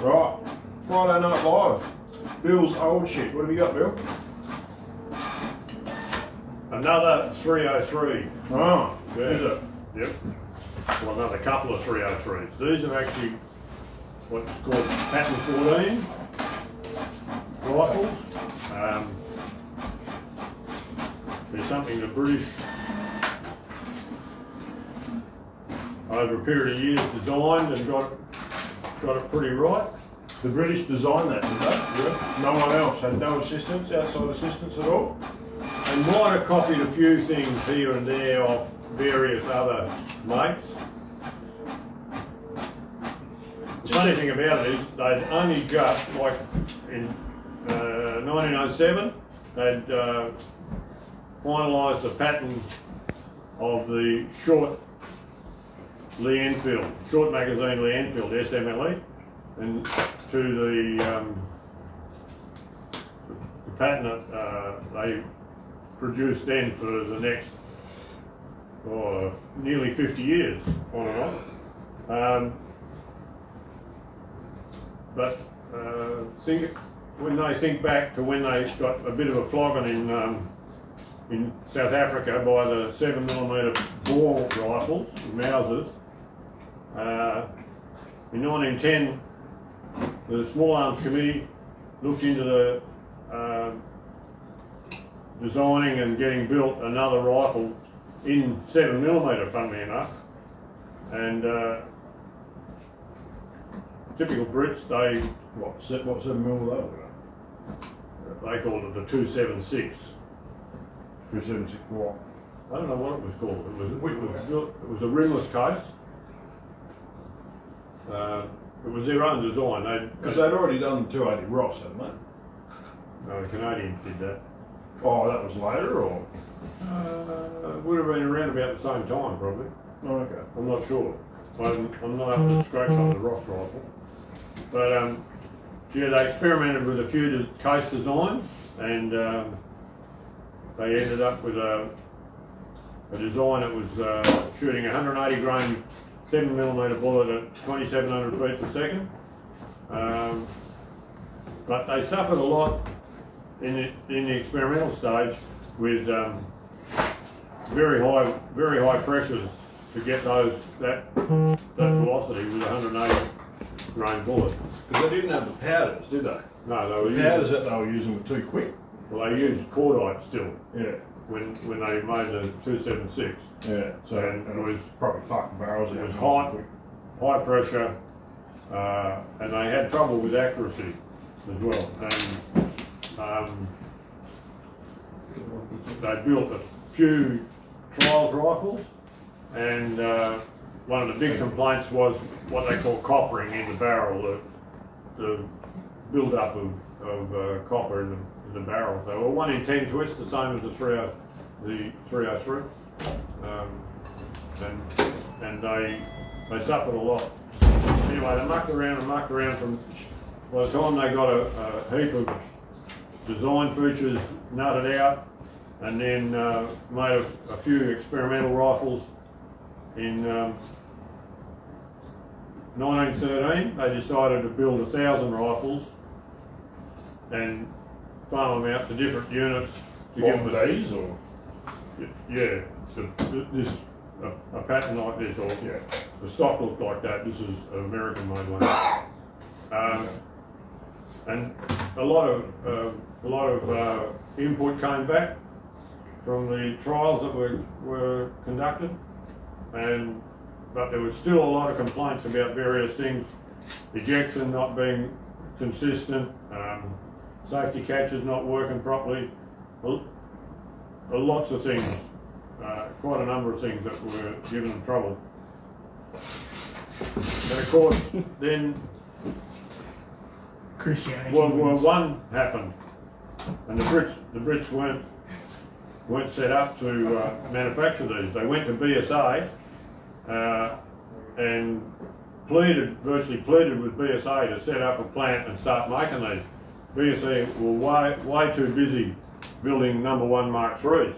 Right. Friday Night Live. Bill's old shit. What have you got, Bill? Another 303. Oh, Yeah. is it? Yep. Well, another couple of 303s. These are actually what's called pattern 14 rifles. There's something the British, over a period of years, designed and got it pretty right. The British designed that, did they? Yeah. No one else had no assistance, outside assistance at all? And might have copied a few things here and there off various other makes. The funny thing about it is they'd only just, like in 1907, they'd finalised the pattern of the short Lee Enfield, short magazine Lee Enfield, SMLE, and to the pattern that they produced then for the next nearly 50 years on and on. But when they think back to when they got a bit of a flogging in South Africa by the 7mm bore rifles, Mausers, in 1910 the Small Arms Committee looked into the designing and getting built another rifle in 7mm, funnily enough, and typical Brits, What 7mm were they called it the 276. 276 what? I don't know what it was called. It was a rimless case. It was their own design. Because they'd already done the 280 Ross, hadn't they? No, the Canadians did that. Oh, that was later, or? It would have been around about the same time, probably. Oh, okay. I'm not sure. I'm not up to scratch on the Ross rifle. But yeah, they experimented with a few case designs, and they ended up with a design that was shooting 180 grain 7mm bullet at 2,700 feet per second. But they suffered a lot in the experimental stage with very high pressures to get that velocity with a 180 grain bullet. Because they didn't have the powders, did they? No, they were The powders that they were using were too quick. Well, they used cordite still. Yeah. When they made the 276. Yeah. So And it was probably fucking barrels. It was high pressure, and they had trouble with accuracy as well. And they built a few trials rifles, and one of the big complaints was what they call coppering in the barrel, the build-up of copper in the barrel. So a 1 in 10 twist, the same as the 303. And they suffered a lot. Anyway, they mucked around from, by the time they got a heap of design features nutted out, and then made a few experimental rifles in 1913, they decided to build 1,000 rifles and farm them out to different units to give them these, or? Yeah, a pattern like this, or yeah, the stock looked like that. This is an American made one. And a lot of input came back from the trials that were conducted, but there was still a lot of complaints about various things, ejection not being consistent, safety catches not working properly, lots of things, quite a number of things that were giving them trouble. And of course, then World War I happened, and the Brits weren't set up to manufacture these. They went to BSA and virtually pleaded with BSA to set up a plant and start making these. BSA were way too busy building number 1 Mark IIIs.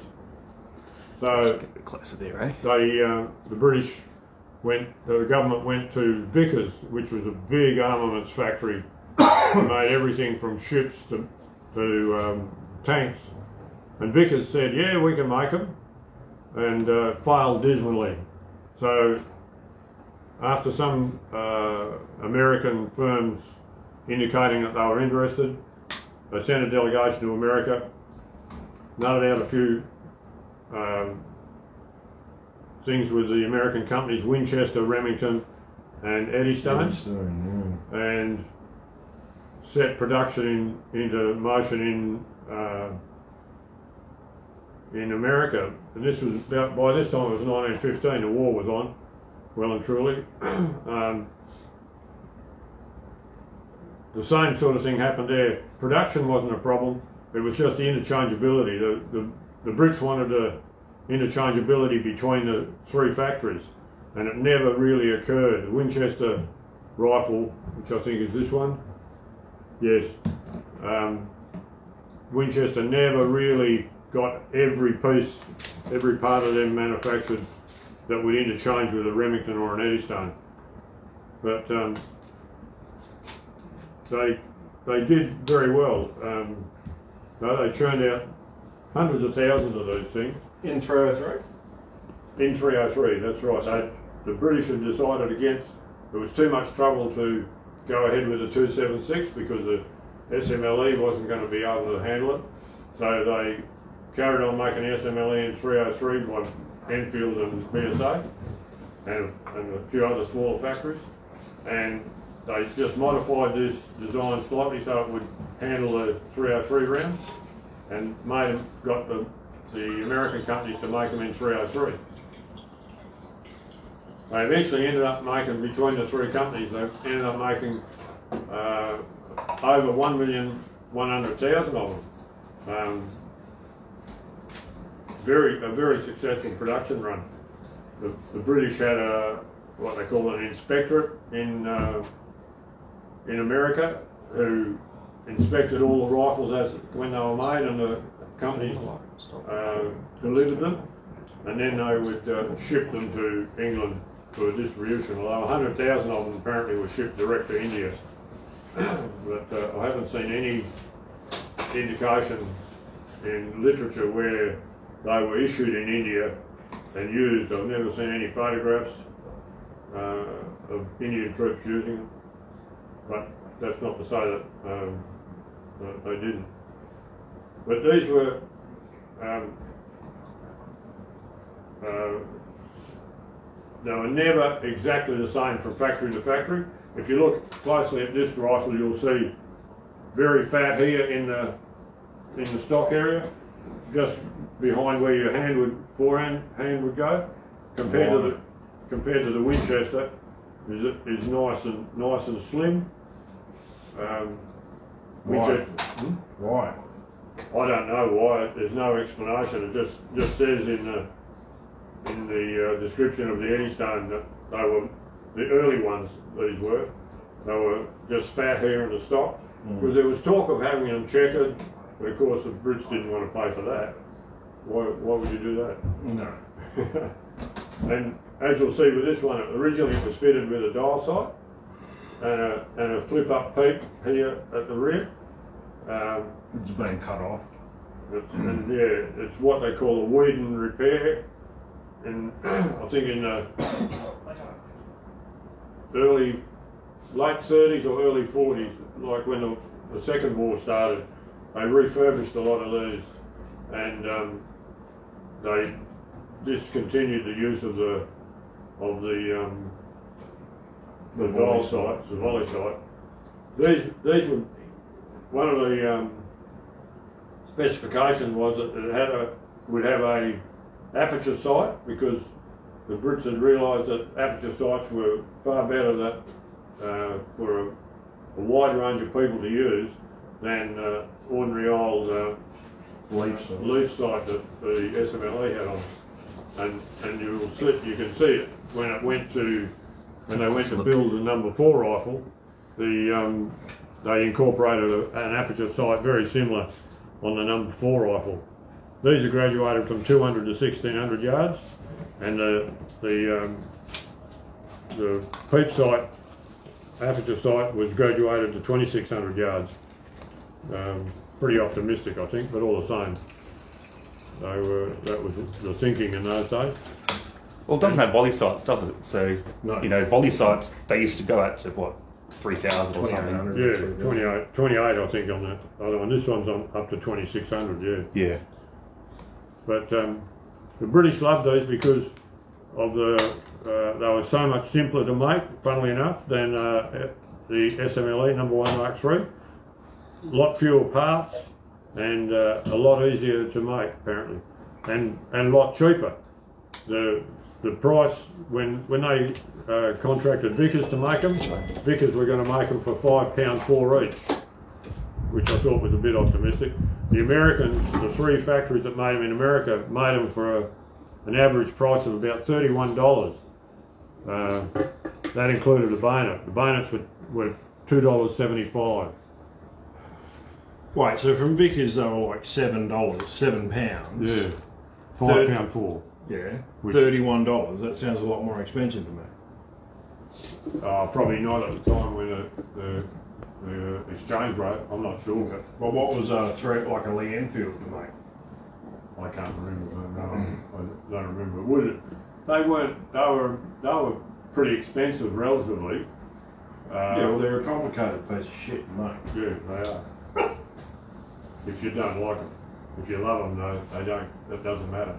So a bit closer there, eh? the British the government went to Vickers, which was a big armaments factory, made everything from ships to tanks, and Vickers said, yeah, we can make them, and failed dismally. So after some American firms indicating that they were interested, they sent a delegation to America, nutted out a few things with the American companies, Winchester, Remington and Eddystone, and set production into motion in America. And this was about, by this time it was 1915, the war was on, well and truly. The same sort of thing happened there. Production wasn't a problem, it was just the interchangeability. The Brits wanted the interchangeability between the three factories, and it never really occurred. The Winchester rifle, which I think is this one, yes, Winchester never really got every piece, every part of them manufactured that would interchange with a Remington or an Eddystone. But they did very well. They churned out hundreds of thousands of those things. In 303? In 303, that's right. The British had decided against, it was too much trouble to go ahead with the 276 because the SMLE wasn't going to be able to handle it. So they carried on making SMLE in 303 by Enfield and BSA and a few other smaller factories. And they just modified this design slightly so it would handle the 303 rounds, and got the American companies to make them in 303. They eventually ended up making, between the three companies, they ended up making over 1,100,000 of them. A very successful production run. The British had what they call an inspectorate in America, who inspected all the rifles when they were made, and the companies delivered them, and then they would ship them to England for distribution. Although 100,000 of them apparently were shipped direct to India, but I haven't seen any indication in literature where they were issued in India and used. I've never seen any photographs of Indian troops using them, but that's not to say that they didn't. But these were they were never exactly the same from factory to factory. If you look closely at this rifle, you'll see very fat here in the stock area, just behind where your forehand would go, compared to the Winchester, is nice and slim. Why? Why? I don't know why. There's no explanation. It just says in the description of the Eddystone that they were the early ones. These were. They were just fat hair in the stock, because there was talk of having them checkered, but of course the Brits didn't want to pay for that. Why would you do that? No. And as you'll see with this one, originally it was fitted with a dial sight and a flip-up peak here at the rear. It's been cut off. And yeah, it's what they call a Whedon repair. And I think in the late 30s or early 40s, like when the Second War started, they refurbished a lot of these, and they discontinued the use of the dial sights, the volley sight. These were, one of the specifications was that it would have a aperture sight, because the Brits had realised that aperture sights were far better for a wide range of people to use than ordinary old leaf sight that the SMLE had on. And you can see it when they went to build the number 4 rifle. They incorporated an aperture sight very similar on the number 4 rifle. These are graduated from 200 to 1600 yards, and the the peep sight, aperture sight was graduated to 2,600 yards. Pretty optimistic, I think, but all the same, that was the thinking in those days. Well, it doesn't have volley sights, does it? So, No. you know, volley sights, they used to go out to, what, 3,000 or something? 2,800. Yeah, 28 I think on that other one. This one's on up to 2,600, yeah. Yeah. But the British loved these because of they were so much simpler to make, funnily enough, than the SMLE number 1 Mark III. A lot fewer parts and a lot easier to make, apparently, and a lot cheaper. The price when they contracted Vickers to make them, Vickers were going to make them for £5.4 each, which I thought was a bit optimistic. The Americans, the 3 factories that made them in America, made them for an average price of about $31. That included a bayonet. The bayonets were $2.75. Wait, so from Vickers they were like £7, £7. Yeah, £5.4. Yeah, Which- $31. That sounds a lot more expensive to me. Probably not at the time when the exchange rate. I'm not sure. But what was a threat like a Lee Enfield to make? I can't remember. No, I don't remember. Would it? They weren't. They were pretty expensive relatively. Yeah, well, they're a complicated piece of shit to make. Yeah, they are. If you don't like them, if you love them, no, they don't. That doesn't matter.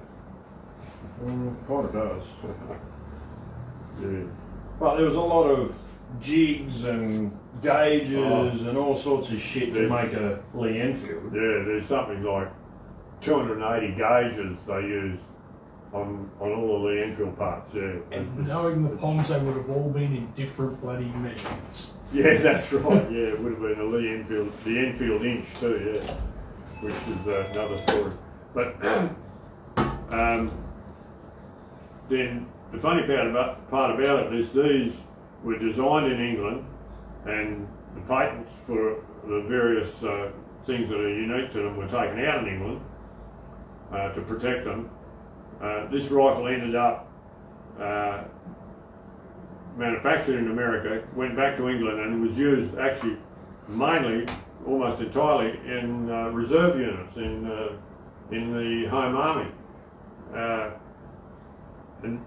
Kind of does. Yeah. But there was a lot of jigs and gauges and all sorts of shit to make a Lee Enfield. Yeah, there's something like 280 gauges they use on all the Lee Enfield parts. Yeah. And knowing the ponds, they would have all been in different bloody measurements. Yeah, that's right. Yeah, it would have been a Lee Enfield, the Enfield inch too. Yeah, which is another story. But then the funny part about it is these were designed in England, and the patents for the various things that are unique to them were taken out in England to protect them. This rifle ended up manufactured in America, went back to England, and was used actually mainly, almost entirely, in reserve units in the Home Army.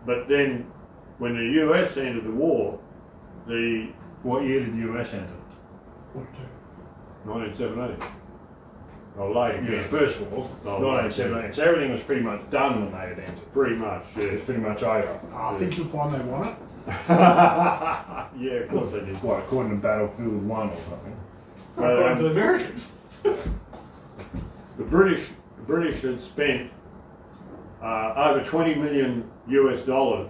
But then, when the US entered the war, What year did the US enter? 1917, or later, Yeah, First War, Oh, 1917. So everything was pretty much done when they had entered. pretty much, It yeah. was pretty much over. I think you'll find they want it. Yeah, of course they did. What, according to Battlefield 1 or something? According to the Americans. The British had spent over 20 million US dollars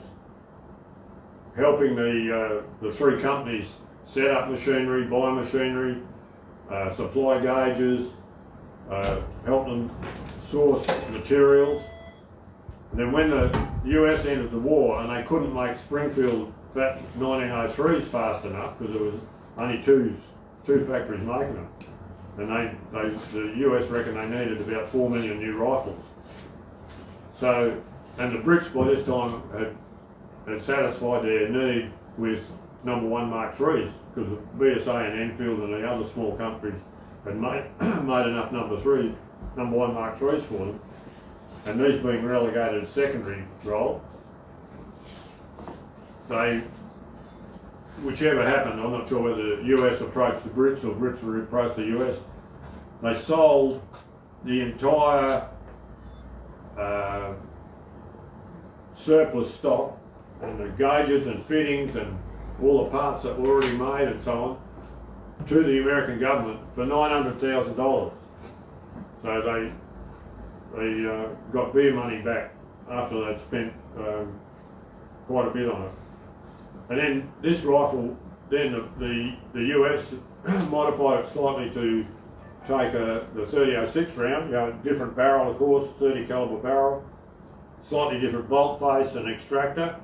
helping the 3 companies set up machinery, buy machinery, supply gauges, help them source materials. And then when the US entered the war and they couldn't make Springfield 1903s fast enough because there was only two factories making them, and the US reckoned they needed about 4 million new rifles. So, and the Brits by this time had satisfied their need with number 1 Mark IIIs, because BSA and Enfield and the other small companies had made enough number 1 Mark IIIs for them, and these being relegated to secondary role, whichever happened, I'm not sure whether the US approached the Brits or Brits approached the US, they sold the entire surplus stock and the gauges and fittings and all the parts that were already made and so on to the American government for $900,000. So they got beer money back after they'd spent quite a bit on it. And then this rifle, then the US modified it slightly to take the 30-06 round, different barrel of course, 30 caliber barrel, slightly different bolt face and extractor,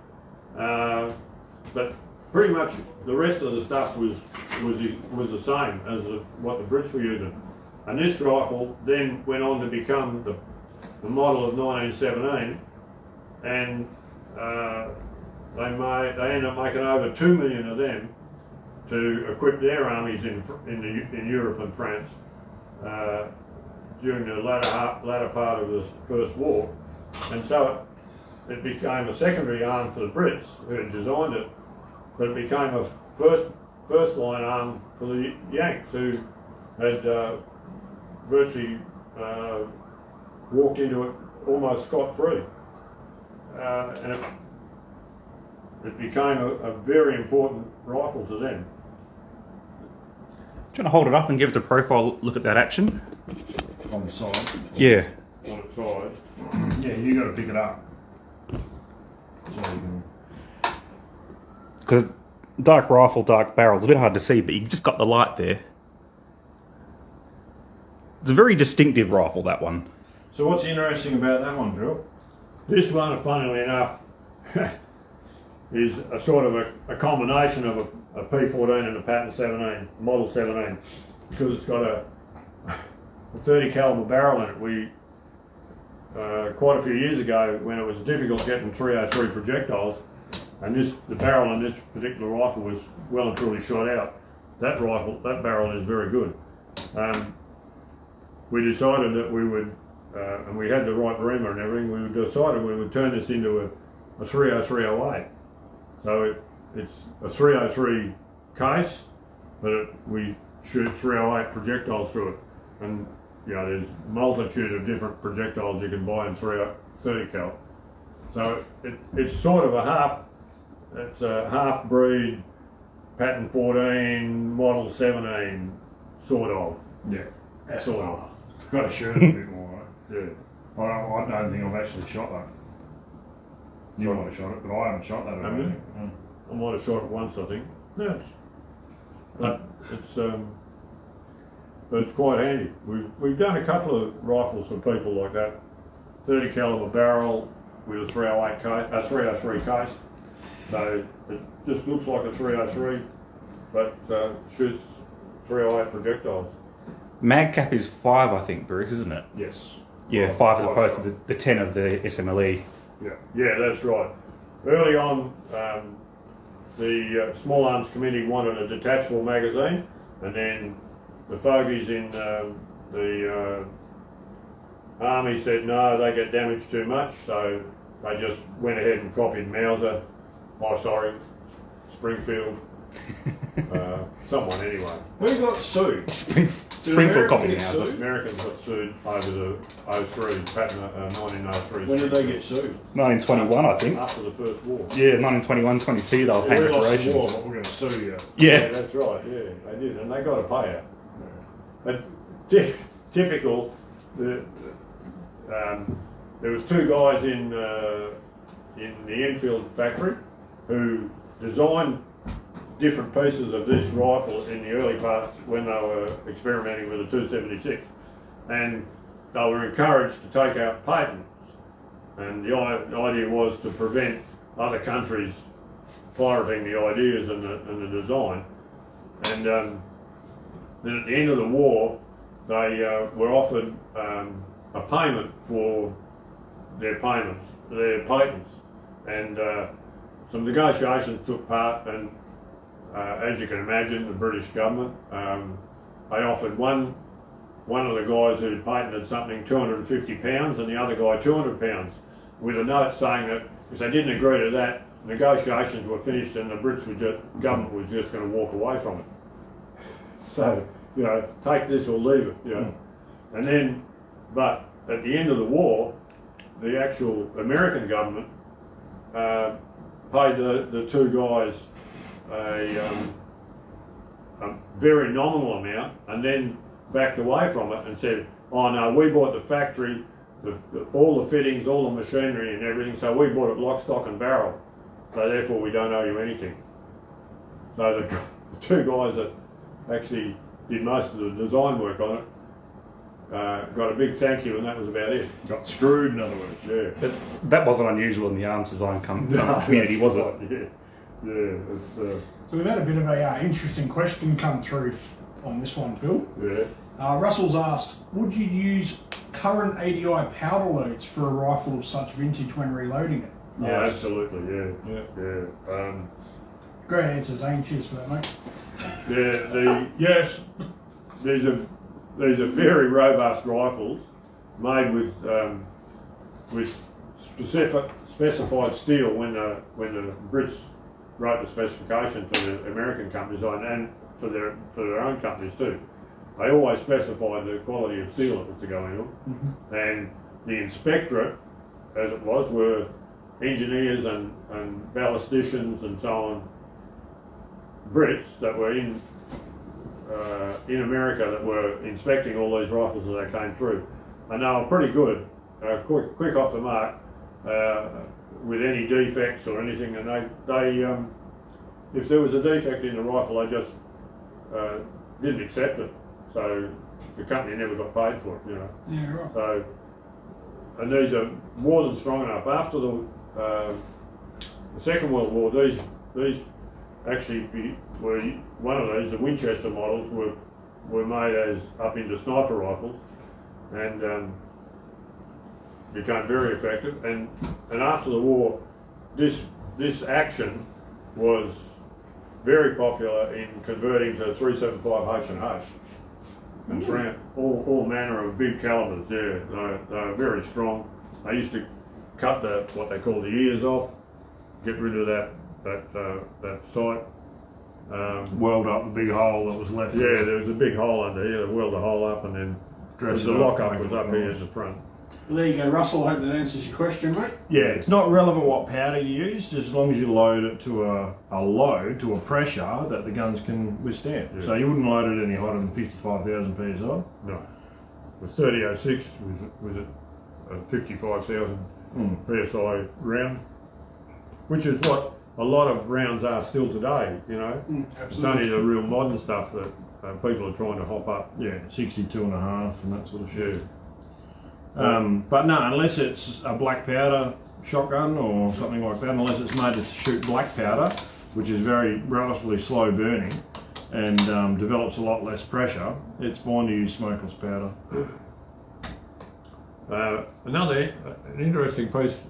but pretty much the rest of the stuff was the same as what the Brits were using. And this rifle then went on to become the, the model of 1917, and they ended up making over 2 million of them to equip their armies in Europe and France during the latter part of the First War, and so it became a secondary arm for the Brits who had designed it, but it became a first line arm for the Yanks who had virtually walked into it almost scot-free, and it became a very important rifle to them. Do you want to hold it up and give us a profile look at that action? On the side. Yeah. On its side. Yeah, you got to pick it up. So you can... Because dark rifle, dark barrel, it's a bit hard to see, but you just got the light there. It's a very distinctive rifle, that one. So what's interesting about that one, Bill? This one, funnily enough, is a sort of a combination of a P14 and a pattern 17, model 17, because it's got a 30 caliber barrel in it. We quite a few years ago, when it was difficult getting 303 projectiles, and the barrel in this particular rifle was well and truly shot out. That barrel is very good. We decided that we would, and we had the right reamer and everything, we decided we would turn this into a 30308. So it's a 303 case, but we shoot 308 projectiles through it. And there's a multitude of different projectiles you can buy in 30 cal. So it's sort of a half breed pattern 14, model 17, sort of. Yeah. Sort of. Got to shoot it a bit more, right? Yeah. I don't think I've actually shot that. You might have shot it, but I haven't shot that. Have you? I might have shot it once, I think. Yeah. But it's quite handy. We've done a couple of rifles for people like that. 30 caliber barrel with a 308 case, a 303 case. So it just looks like a 303, but shoots 308 projectiles. Mag cap is 5, I think, Bruce, isn't it? Yes. Yeah, 5 as opposed to the 10 of the SMLE. Yeah, that's right. Early on, the Small Arms Committee wanted a detachable magazine, and then the fogies in the Army said no, they get damaged too much, so they just went ahead and copied Mauser, Springfield, someone anyway. Who got sued? Springfield copied now. Mauser. Americans got sued over the 03 pattern, 1903. When did they get sued? 1921, I think. After the First War. Yeah, 1921, 22, they were paying We lost the reparations. war, but we're going to sue you. Yeah. That's right, yeah, they did, and they got a payout. But typical, there was two guys in the Enfield factory who designed different pieces of this rifle in the early parts when they were experimenting with the 276, and they were encouraged to take out patents, and the idea was to prevent other countries pirating the ideas and the design. And then at the end of the war, they were offered a payment for their patents, and some negotiations took part, and as you can imagine, the British government, they offered one of the guys who patented something £250 and the other guy £200, with a note saying that if they didn't agree to that, negotiations were finished and the government was just going to walk away from it. So, take this or leave it, And then, but at the end of the war, the actual American government paid the two guys a very nominal amount, and then backed away from it and said, oh no, we bought the factory, all the fittings, all the machinery and everything, so we bought it lock, stock and barrel, so therefore we don't owe you anything. So the two guys that actually did most of the design work on it got a big thank you, and that was about it. Got screwed, in other words. Yeah. But that wasn't unusual in the arms design community, was it? Yeah, it's So we've had a bit of a interesting question come through on this one, Bill. yeah. Russell's asked, would you use current ADI powder loads for a rifle of such vintage when reloading it? Oh, Yes. absolutely, yeah. Yeah. Great answer, Zaine. Cheers for that, mate. Yes, these are very robust rifles made with specified steel when the Brits wrote the specification for the American companies and for their own companies too. They always specified the quality of steel that was to go in them, and the inspectorate, as it was, were engineers and ballisticians and so on, Brits that were in America that were inspecting all these rifles as they came through, and they were pretty good, quick off the mark with any defects or anything. And they if there was a defect in the rifle, they just didn't accept it. So the company never got paid for it, you know. Yeah, right. So, and these are more than strong enough. After the Second World War, these actually were one of these. The Winchester models were made as up into sniper rifles, and became very effective. And after the war, this action was very popular in converting to 375 H&H and Trent, all manner of big calibers. Yeah, they're very strong. They used to cut what they call the ears off, get rid of that sight. Weld up the big hole that was left. Yeah, there was a big hole under here. They weld the hole up, and then Dress the it up, lock-up make was it up look here nice. at the front. Well, there you go, Russell. I hope that answers your question, mate. Yeah, it's not relevant what powder you use, just as long as you load it to a load, to a pressure that the guns can withstand. Yeah. So you wouldn't load it any hotter than 55,000 PSI. No. The 3006 was a 55,000 PSI round, which is what a lot of rounds are still today, you know. It's only the real modern stuff that people are trying to hop up. Yeah, 62.5 and that sort of shit. Yeah. But no, unless it's a black powder shotgun or something like that, unless it's made to shoot black powder, which is relatively slow burning and develops a lot less pressure, it's fine to use smokeless powder. An interesting piece,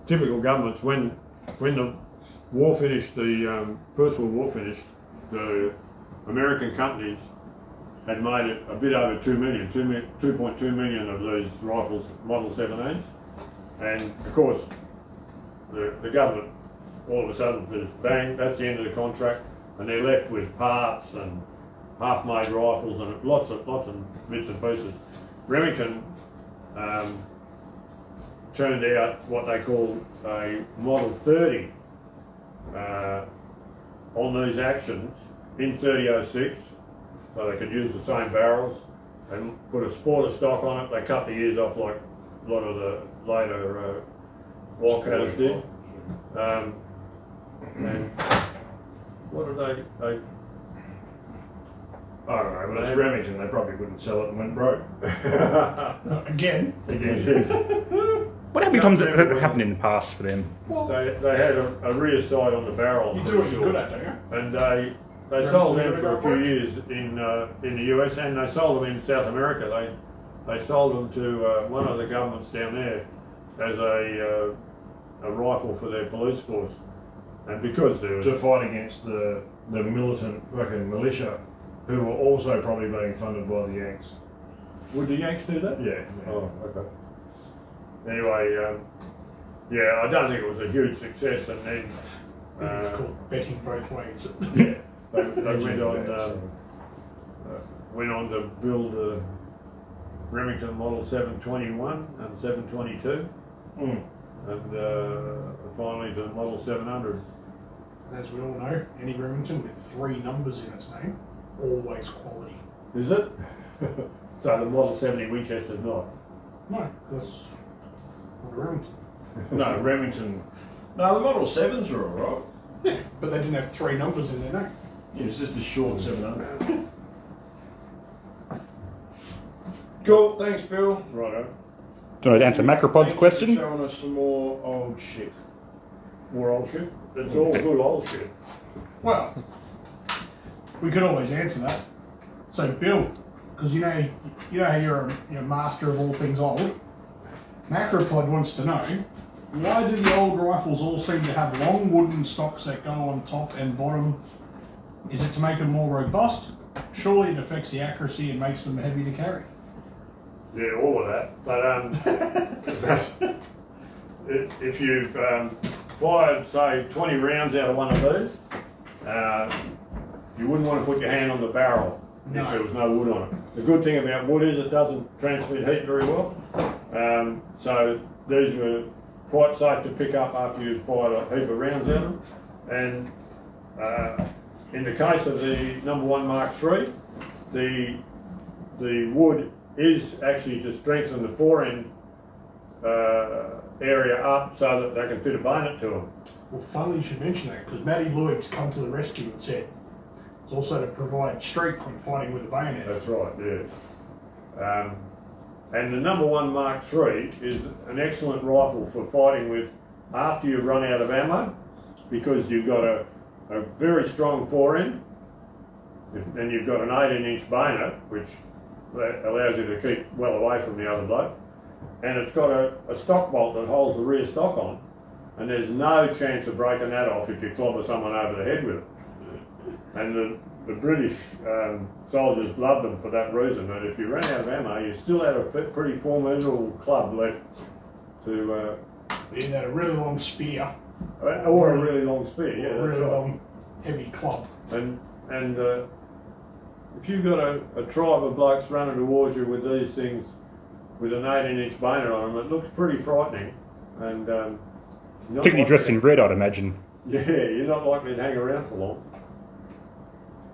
typical governments, when the war finished, the First World War finished, the American companies had made it a bit over 2.2 million of these rifles, Model 17s, and of course the government all of a sudden says, bang, that's the end of the contract, and they're left with parts and half-made rifles and lots of bits and pieces. Remington turned out what they call a Model 30 on these actions in 3006, so they could use the same barrels and put a spoiler stock on it. They cut the ears off like a lot of the later Wildcatters did. And what did they I don't know, but it's Remington, they probably wouldn't sell it and went broke. Again. What how many times has that happened in the past for them? They had a rear sight on the barrel. You do what you're good at, don't you? And they sold them for a few years in the US, and they sold them in South America. They sold them to one of the governments down there as a rifle for their police force. And because there was To fight against the militant fucking militia, who were also probably being funded by the Yanks. would the Yanks do that? Yeah. Oh, okay. Anyway, yeah, I don't think it was a huge success, and then It's called betting both ways. Yeah. they went on to build the Remington Model 721 and 722, and finally to the Model 700. As we all know, any Remington with 3 numbers in its name, always quality. Is it? So the Model 70 Winchester's not? No, that's not a Remington. No, Remington. No, the Model 7s are alright. Yeah, but they didn't have 3 numbers in their name. Yeah, it's just a short 700. Cool, thanks Bill. Righto. Do you want to answer Macropod's question? Thanks for showing us some more old shit. More old shit? It's all good old shit. Well, we could always answer that. So, Bill, because you know how you're a master of all things old. Macropod wants to know Why do the old rifles all seem to have long wooden stocks that go on top and bottom? Is it to make them more robust? Surely it affects the accuracy and makes them heavy to carry. Yeah, all of that. But if you've fired, say, 20 rounds out of one of these, you wouldn't want to put your hand on the barrel if there was no wood on it. The good thing about wood is it doesn't transmit heat very well. So these were quite safe to pick up after you've fired a heap of rounds at them. And in the case of the number 1 Mark III, the wood is actually to strengthen the forend area up so that they can fit a bayonet to them. Well, funny you should mention that, because Matty Lloyd's come to the rescue and said it's also to provide strength when fighting with a bayonet. That's right, yeah. And the number 1 Mark III is an excellent rifle for fighting with after you've run out of ammo, because you've got a very strong forend, and you've got an 18-inch bayonet, which allows you to keep well away from the other bloke. And it's got a stock bolt that holds the rear stock on, and there's no chance of breaking that off if you clobber someone over the head with it. And the British soldiers loved them for that reason, that if you ran out of ammo, you still had a pretty formidable club left to... Either had a really long spear or a really long spear, yeah, or a that's really right. long heavy club. And if you've got a tribe of blokes running towards you with these things, with an 18-inch bayonet on them, it looks pretty frightening. And Particularly dressed in red, I'd imagine. Yeah, you're not likely to hang around for long.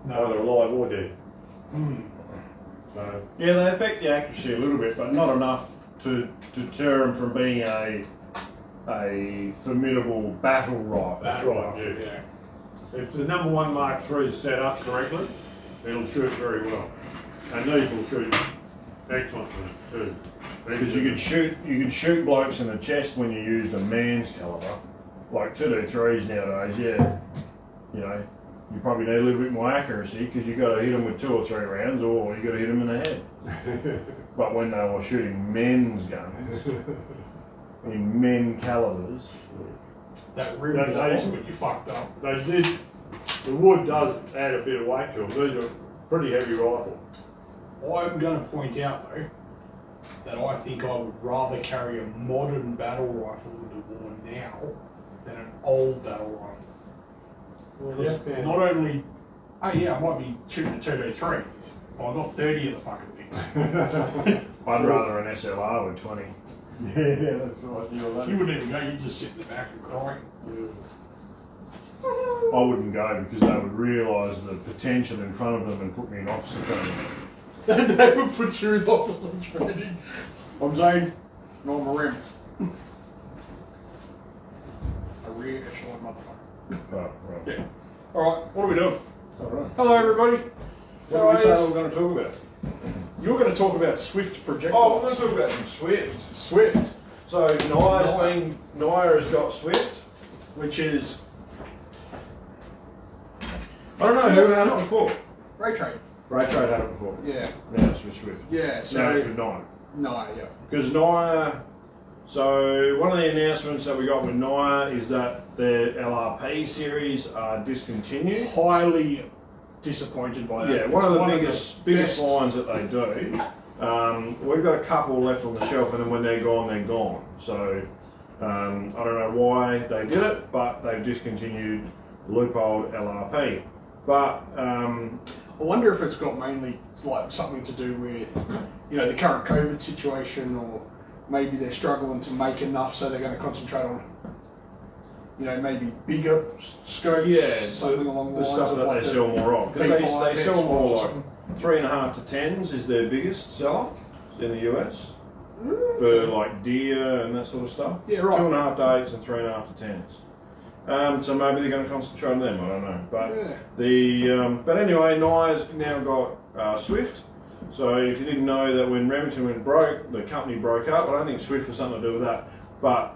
No. Either alive or dead. So, Yeah, they affect the accuracy a little bit, but not enough to deter them from being a formidable battle rifle. that's right, yeah. If the number 1 Mark III is set up correctly, it'll shoot very well. And these will shoot excellently too. Because you could shoot blokes in the chest when you used a man's caliber, like 223s nowadays. Yeah, you know, you probably need a little bit more accuracy because you got to hit them with 2 or 3 rounds, or you got to hit them in the head. But when they were shooting men's guns in men calibers, That rim is awesome, but you fucked up. The wood does add a bit of weight to them. These are pretty heavy rifle. I'm going to point out though that I think I would rather carry a modern battle rifle into war now than an old battle rifle. Yeah. Not only, oh yeah, I might be shooting a 223, but I've got 30 of the fucking things. I'd rather an SLR with 20. Yeah, that's right. You wouldn't even go, you'd just sit in the back and cry. I wouldn't go because they would realise the potential in front of them and put me in officer training. They would put you in officer training. I'm Zaine, and I'm a rim. A rear echelon motherfucker. Oh, right. Yeah. Alright, what are we doing? All right. Hello everybody. What did we say we were going to talk about? You're going to talk about Swift projectiles. Oh, we're going to talk about some Swift. Swift, So NIOA has got Swift. which is I don't know who had it before. ray trade. Ray Trade had it before. Yeah. Now it's with Swift. Yeah. So Now it's with NIOA. no, yeah. Because NIOA, so one of the announcements that we got with NIOA is that their LRP series are discontinued. Highly disappointed by that. Yeah, one of the biggest best- lines that they do. We've got a couple left on the shelf, and then when they're gone, they're gone. So I don't know why they did it, but they've discontinued Leupold LRP. But I wonder if it's got mainly like something to do with, the current COVID situation, or maybe they're struggling to make enough, so they're going to concentrate on, maybe bigger scopes. something along the the lines stuff of that like they sell more of. Because V5, they sell more like X5 3.5 to 10s is their biggest seller in the US for like deer and that sort of stuff. Yeah, right. 2.5 to 8s and 3.5 to 10s. So maybe they're going to concentrate on them. I don't know. But but anyway, NIOA's now got Swift. So if you didn't know that when Remington went broke, the company broke up. I don't think Swift was something to do with that. But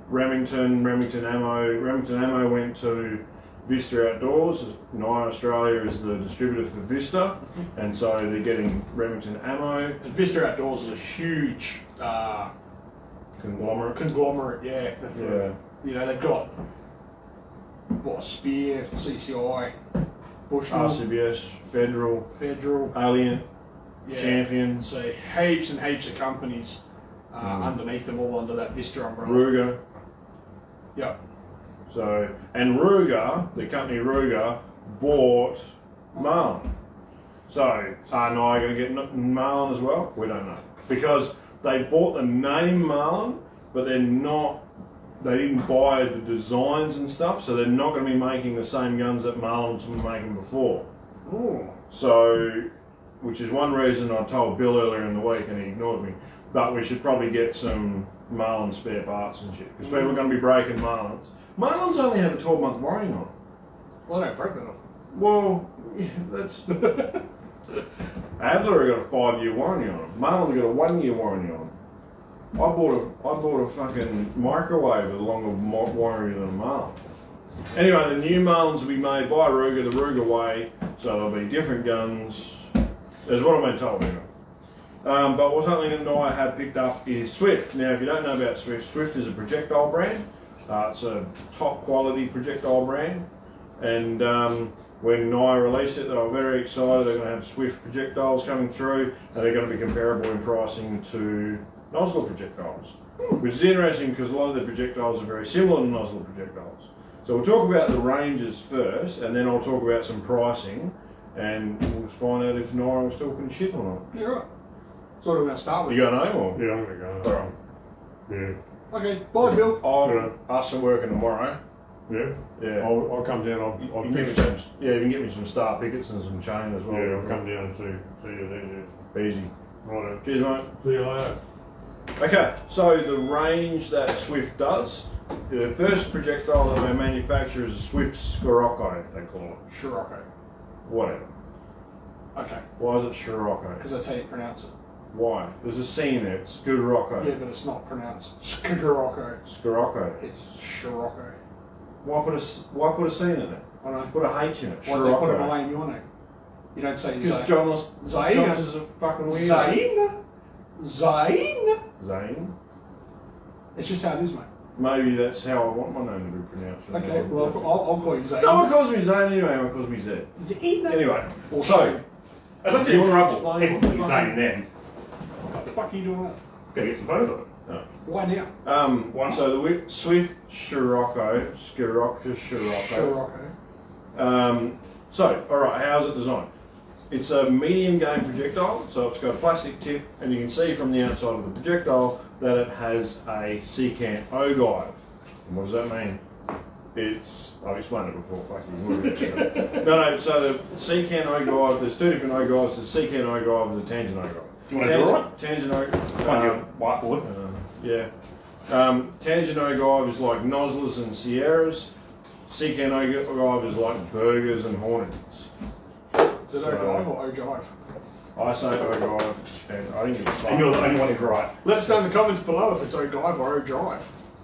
Remington Ammo went to Vista Outdoors. NIOA Australia is the distributor for Vista, and so they're getting Remington Ammo. And Vista Outdoors is a huge conglomerate. Conglomerate, yeah. That's right. Yeah. You know, they've got what, Spear, CCI, Bushnell, RCBS, Federal, Federal, Alien, yeah. Champions, So heaps and heaps of companies underneath them, all under that Vista umbrella. Ruger. Yep. So, and Ruger, the company Ruger, bought Marlin. So, are NIOA going to get Marlin as well? We don't know. Because they bought the name Marlin, but they didn't buy the designs and stuff, so they're not going to be making the same guns that Marlins were making before. Ooh. So, which is one reason I told Bill earlier in the week and he ignored me, but we should probably get some Marlin spare parts and shit, because people are going to be breaking Marlins. Marlins only have a 12-month warranty on. Well, they don't break that off. Well, yeah, that's... Adler got a 5-year warranty on them. Marlin's got a 1-year warranty on them. I bought a fucking microwave with a longer warranty than a Marlin. Anyway, the new Marlins will be made by Ruger, the Ruger way, so there'll be different guns. That's what I've been told anyway. But what's something that NIOA have picked up is Swift. Now, if you don't know about Swift, Swift is a projectile brand. It's a top quality projectile brand. And when NIOA released it, they were very excited. They're going to have Swift projectiles coming through, and they're going to be comparable in pricing to nozzle projectiles. Which is interesting because a lot of the projectiles are very similar to nozzle projectiles. So we'll talk about the ranges first, and then I'll talk about some pricing, and we'll find out if NIOA was talking shit or not. Yeah, right. So what are we going to start with? You going home or? Yeah, I'm going to go. Alright. Yeah. Okay, bye, Bill. I'll ask for working tomorrow. Yeah? Yeah. I'll come down. I'll You can finish get me some, yeah, you can get me some star pickets and some chain as well. Yeah, I'll come down and see you then. Easy. Yeah. Right. Cheers, mate. See you later. Okay, so the range that Swift does, the first projectile that they manufacture is a Swift Scirocco, they call it. Scirocco. Whatever. Okay, Why is it Scirocco? because that's how you pronounce it. Why? There's a C in there, it's Scirocco. Yeah, but it's not pronounced Scirocco. Scirocco. It's Scirocco. Why put a C in it? I don't know. Put a H in it. Why they put an Scirocco. I in your name? You don't say Because Zaine. John is a fucking weirdo. Zaine. Zaine. Zaine. It's just how it is, mate. Maybe that's how I want my name to be pronounced. Okay, well, I'll call you Zaine. No one calls me Zane anyway, everyone calls me Zed. Zaine. Anyway, Or so, Unless You you're in wanna trouble, explain people what keep the saying them. What the fuck are you doing that? Gotta get some photos of it. Why now? so the Swift Scirocco. Scirocco. So, alright, how's it designed? It's a medium game projectile, so it's got a plastic tip, and you can see from the outside of the projectile that it has a secant ogive. And what does that mean? I've explained it before, fuck you. No, so the secant ogive, there's two different ogives, the secant ogive and the tangent ogive. Do you want to draw it? Tangent ogive. On your whiteboard. Yeah. Tangent ogive is like Noslers and Sierras. Secant ogive is like Burgers and Hornets. Is it ogive or ogive? I say ogive, and I think it's And you're the only one who's right. Let us know in the comments below if it's ogive or ogive.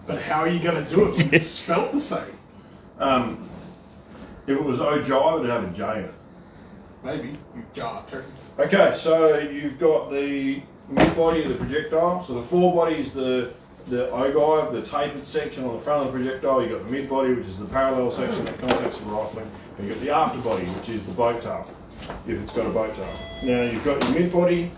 But how are you going to do it when it's spelt the same? If it was ogive, it'd have a J in it. Maybe. You jar turkey. Okay, so you've got the mid-body of the projectile. So the forebody is the ogive, the tapered section on the front of the projectile. You've got the mid-body, which is the parallel section that contacts the rifling. And you've got the afterbody, which is the boat tail, if it's got a boat tail. Now you've got your mid-body.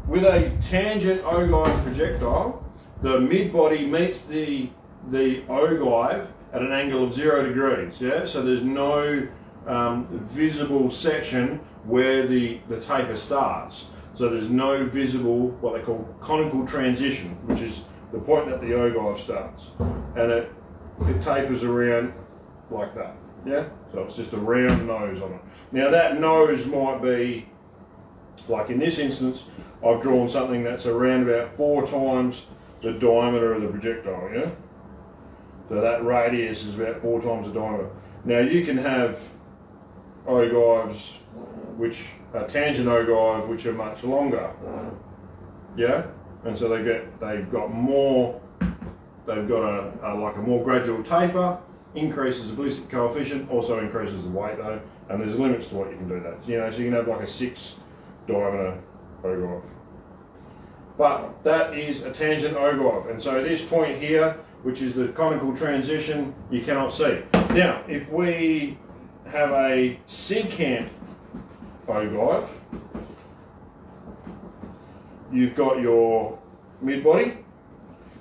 With a tangent ogive projectile, the mid-body meets the ogive at an angle of 0 degrees, yeah? So there's no visible section where the taper starts. So there's no visible, what they call conical transition, which is the point that the ogive starts. And it tapers around like that, yeah? So it's just a round nose on it. Now that nose might be, like in this instance, I've drawn something that's around about 4 times the diameter of the projectile, yeah? So that radius is about 4 times the diameter. Now you can have ogives, which are tangent ogive, which are much longer, yeah? And so they've got a like a more gradual taper, increases the ballistic coefficient, also increases the weight though, and there's limits to what you can do that. You know, so you can have like a 6 diameter ogive. But that is a tangent ogive, and so this point here, which is the conical transition, you cannot see. Now, if we have a secant ogive, you've got your mid-body.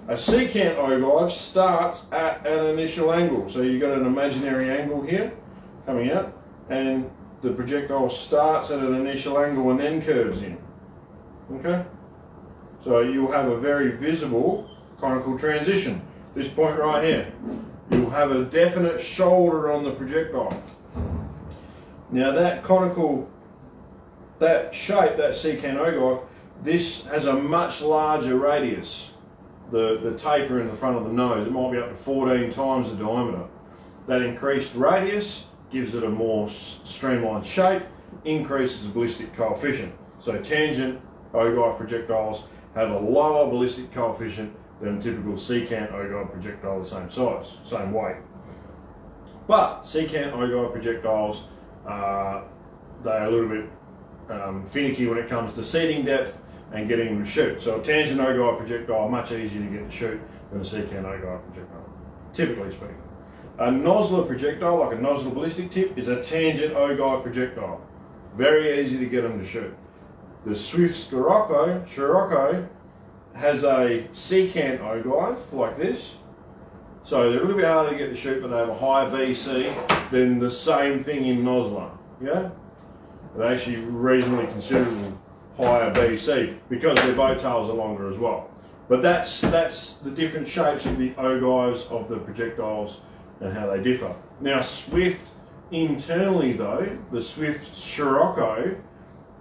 A secant ogive starts at an initial angle, so you've got an imaginary angle here coming out, and the projectile starts at an initial angle and then curves in. Okay? So you'll have a very visible conical transition. This point right here. You'll have a definite shoulder on the projectile. Now that conical, that shape, that secant ogive, this has a much larger radius. The taper in the front of the nose, it might be up to 14 times the diameter. That increased radius gives it a more streamlined shape, increases the ballistic coefficient. So tangent ogive projectiles have a lower ballistic coefficient than a typical secant ogive projectile the same size, same weight. But secant ogive projectiles, they're a little bit finicky when it comes to seating depth and getting them to shoot. So a tangent ogive projectile much easier to get to shoot than a secant ogive projectile, typically speaking. A nozzler projectile, like a nozzle ballistic tip, is a tangent ogive projectile. Very easy to get them to shoot. The Swift Scirocco has a secant ogive like this. So they're a little bit harder to get to shoot, but they have a higher BC than the same thing in nozzler. Yeah? They're actually reasonably considerable higher BC because their bow tails are longer as well. But that's the different shapes of the ogives of the projectiles and how they differ. Now Swift internally though, the Swift Scirocco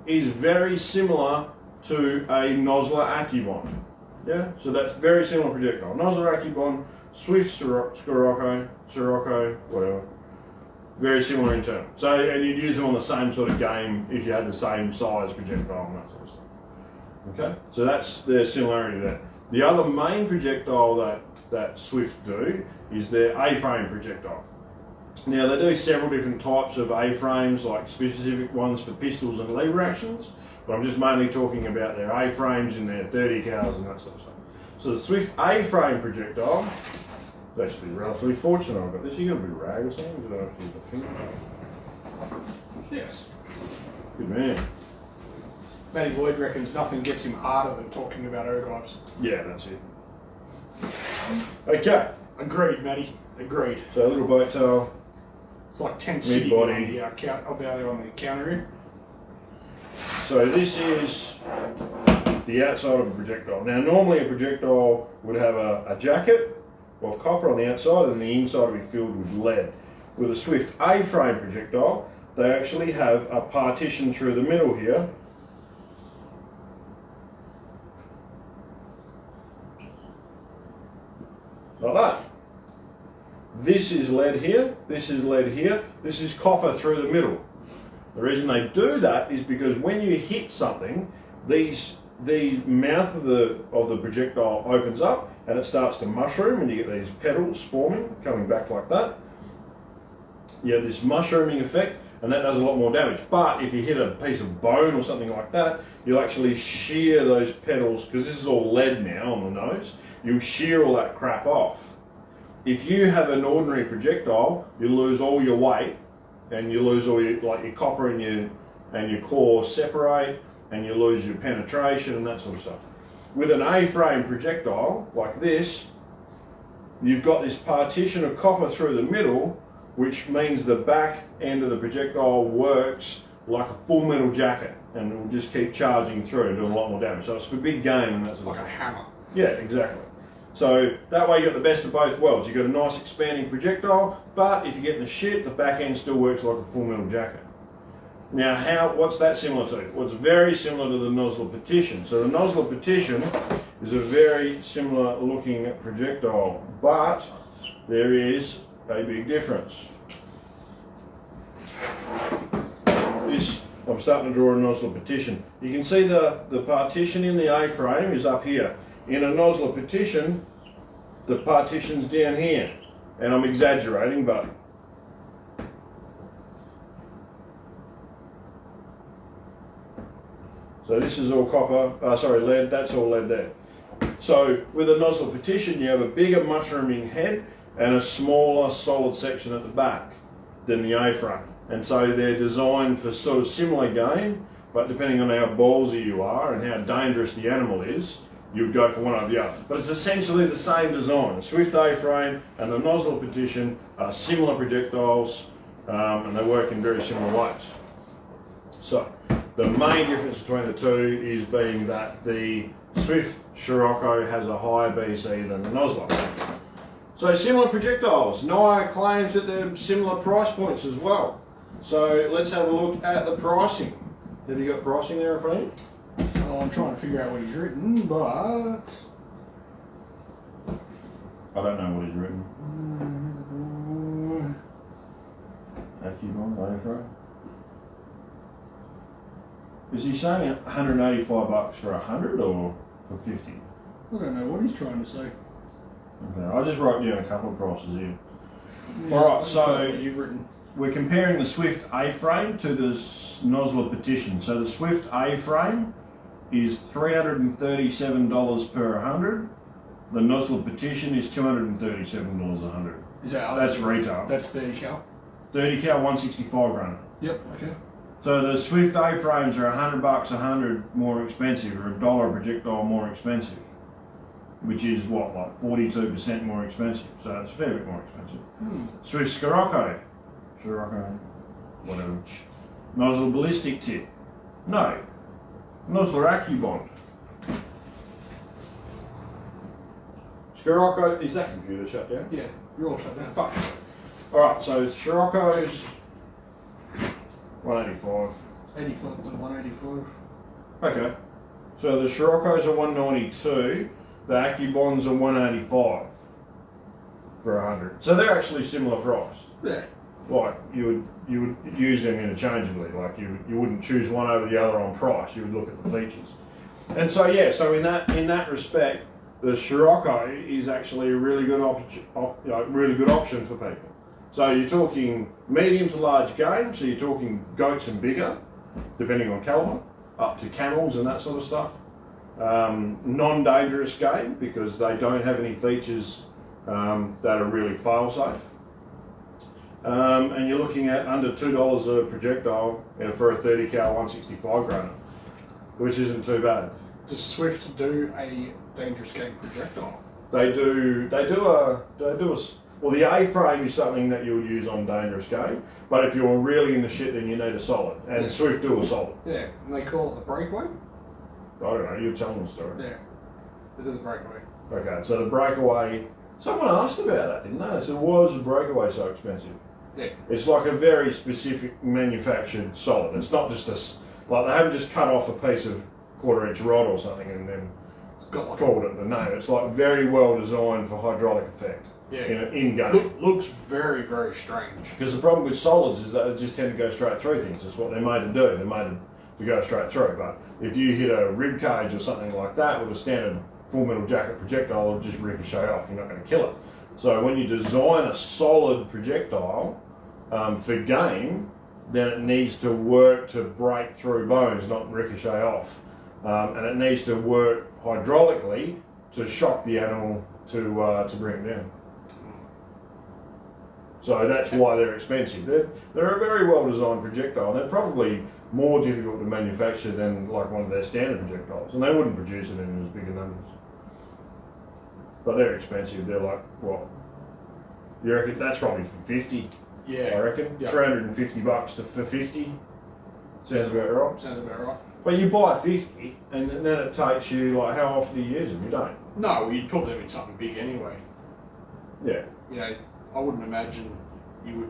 is very similar to a Nosler Accubon. Yeah, so that's very similar projectile. Nosler Accubon, Swift Scirocco, whatever. Very similar in term. So, and you'd use them on the same sort of game if you had the same size projectile and that sort of stuff. Okay, so that's their similarity there. The other main projectile that Swift do is their A-frame projectile. Now they do several different types of A-frames, like specific ones for pistols and lever actions, but I'm just mainly talking about their A-frames in their 30 cals and that sort of stuff. So the Swift A-frame projectile, it's actually relatively fortunate I've got this. You got a bit of rag or something? You don't have to use the finger. Yes. Good man. Matty Lloyd reckons nothing gets him harder than talking about ogives. Yeah, that's it. Okay. Agreed, Matty. Agreed. So a little boat tail. It's like 10 city Mid-body. on the on the counter here. So this is the outside of a projectile. Now normally a projectile would have a jacket of copper on the outside and the inside would be filled with lead. With a Swift A-frame projectile, they actually have a partition through the middle here. Like that. This is lead here, this is lead here, this is copper through the middle. The reason they do that is because when you hit something, the mouth of the projectile opens up and it starts to mushroom and you get these petals forming, coming back like that. You have this mushrooming effect and that does a lot more damage. But if you hit a piece of bone or something like that, you'll actually shear those petals, because this is all lead now on the nose, you'll shear all that crap off. If you have an ordinary projectile, you lose all your weight and you lose all your copper and your core separate and you lose your penetration and that sort of stuff. With an A-frame projectile like this, you've got this partition of copper through the middle, which means the back end of the projectile works like a full metal jacket and it will just keep charging through, doing a lot more damage. So it's for big game and that sort of stuff. Like a hammer. Yeah, exactly. So that way you got the best of both worlds. You've got a nice expanding projectile, but if you're getting the shit, the back end still works like a full metal jacket. Now, what's that similar to? Well, it's very similar to the Nosler Petition. So the Nosler Petition is a very similar looking projectile, but there is a big difference. I'm starting to draw a Nosler Petition. You can see the partition in the A-frame is up here. In a Nosler Petition, the partition's down here. And I'm exaggerating, but so So this is all lead, that's all lead there. So with a nozzle petition, you have a bigger mushrooming head and a smaller solid section at the back than the A-frame. And so they're designed for sort of similar game, but depending on how ballsy you are and how dangerous the animal is, you would go for one or the other. But it's essentially the same design. The Swift A-frame and the nozzle petition are similar projectiles, and they work in very similar ways. So the main difference between the two is being that the Swift Scirocco has a higher BC than the Nosler. So similar projectiles. NIOA claims that they're similar price points as well. So let's have a look at the pricing. Have you got pricing there in front of you? Oh, I'm trying to figure out what he's written, but I don't know what he's written. Is he saying 185 bucks for 100 or for 50? I don't know what he's trying to say. Okay, I just wrote down a couple of prices here. Yeah, Alright, so you've written. we're comparing the Swift A-frame to the Nosler petition. So the Swift A-frame is $337 per 100. The Nosler petition is $237 a 100. Is that That's retail. That's 30 cal. 30 cal 165 grain. Yep. Okay. So the Swift A-frames are $100 a 100 more expensive, or $1 a projectile more expensive, which is what, like 42% more expensive. So it's a fair bit more expensive. Swift Scirocco, whatever. Nozzle ballistic tip. No. Nozzler AccuBond. Scirocco, is that computer shut down? Yeah, you're all shut down. Fuck. Alright, so Scirocco's 185. 85 to 185. Okay. So the Scirocco's are 192, the AccuBonds are 185 for 100. So they're actually similar price. Yeah. Like you would use them interchangeably. Like you wouldn't choose one over the other on price. You would look at the features. And so yeah, so in that respect, the Scirocco is actually a really good option for people. So you're talking medium to large game. So you're talking goats and bigger, depending on caliber, up to camels and that sort of stuff. Non-dangerous game because they don't have any features that are really fail-safe. And you're looking at under $2 a projectile for a 30 cal 165 grainer, which isn't too bad. Does Swift do a dangerous game projectile? They do a well, the A-frame is something that you would use on dangerous game, but if you're really in the shit, then you need a solid, and Yeah. Swift do a solid. Yeah, and they call it the breakaway? I don't know, you're telling the story. Yeah, they do the breakaway. Okay, so the breakaway, someone asked about that, didn't they? They said, why is the breakaway so expensive? Yeah. It's like a very specific manufactured solid. It's not just like they haven't just cut off a piece of 1/4 inch rod or something and then It's got like called it the name. It's like very well designed for hydraulic effect in game. looks very, very strange. Because the problem with solids is that they just tend to go straight through things. That's what they're made to do. They're made to go straight through. But if you hit a rib cage or something like that with a standard full metal jacket projectile, it'll just ricochet off. You're not going to kill it. So when you design a solid projectile for game, then it needs to work to break through bones, not ricochet off. And it needs to work hydraulically to shock the animal to bring it down. So that's why they're expensive. They're a very well designed projectile. They're probably more difficult to manufacture than like one of their standard projectiles, and they wouldn't produce it in as bigger numbers. But they're expensive. They're like, what? You reckon that's probably for 50? Yeah. I reckon. Yep. $350 for 50. Sounds about right. Sounds about right. But you buy 50, and then it takes you like how often do you use them? You don't. No, you'd put them in something big anyway. Yeah. You know, I wouldn't imagine you would,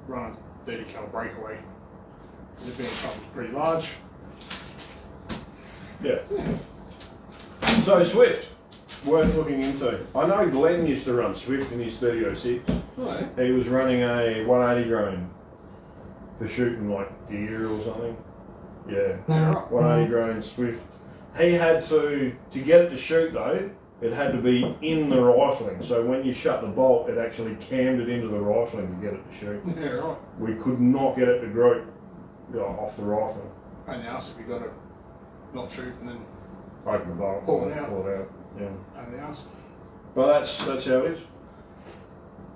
run a 30 cal breakaway. It being something pretty large. Yeah. So Swift, worth looking into. I know Glenn used to run Swift in his 3006. Right. He was running a 180 grain for shooting like deer or something. Yeah. Right. 180 grain Swift. He had to get it to shoot though, it had to be in the rifling. So when you shut the bolt, it actually cammed it into the rifling to get it to shoot. Yeah, right. We could not get it to group off the rifle. And now, so if you got a not shoot, and then Open the bolt, Pull it out. Yeah. anything else. But that's how it is.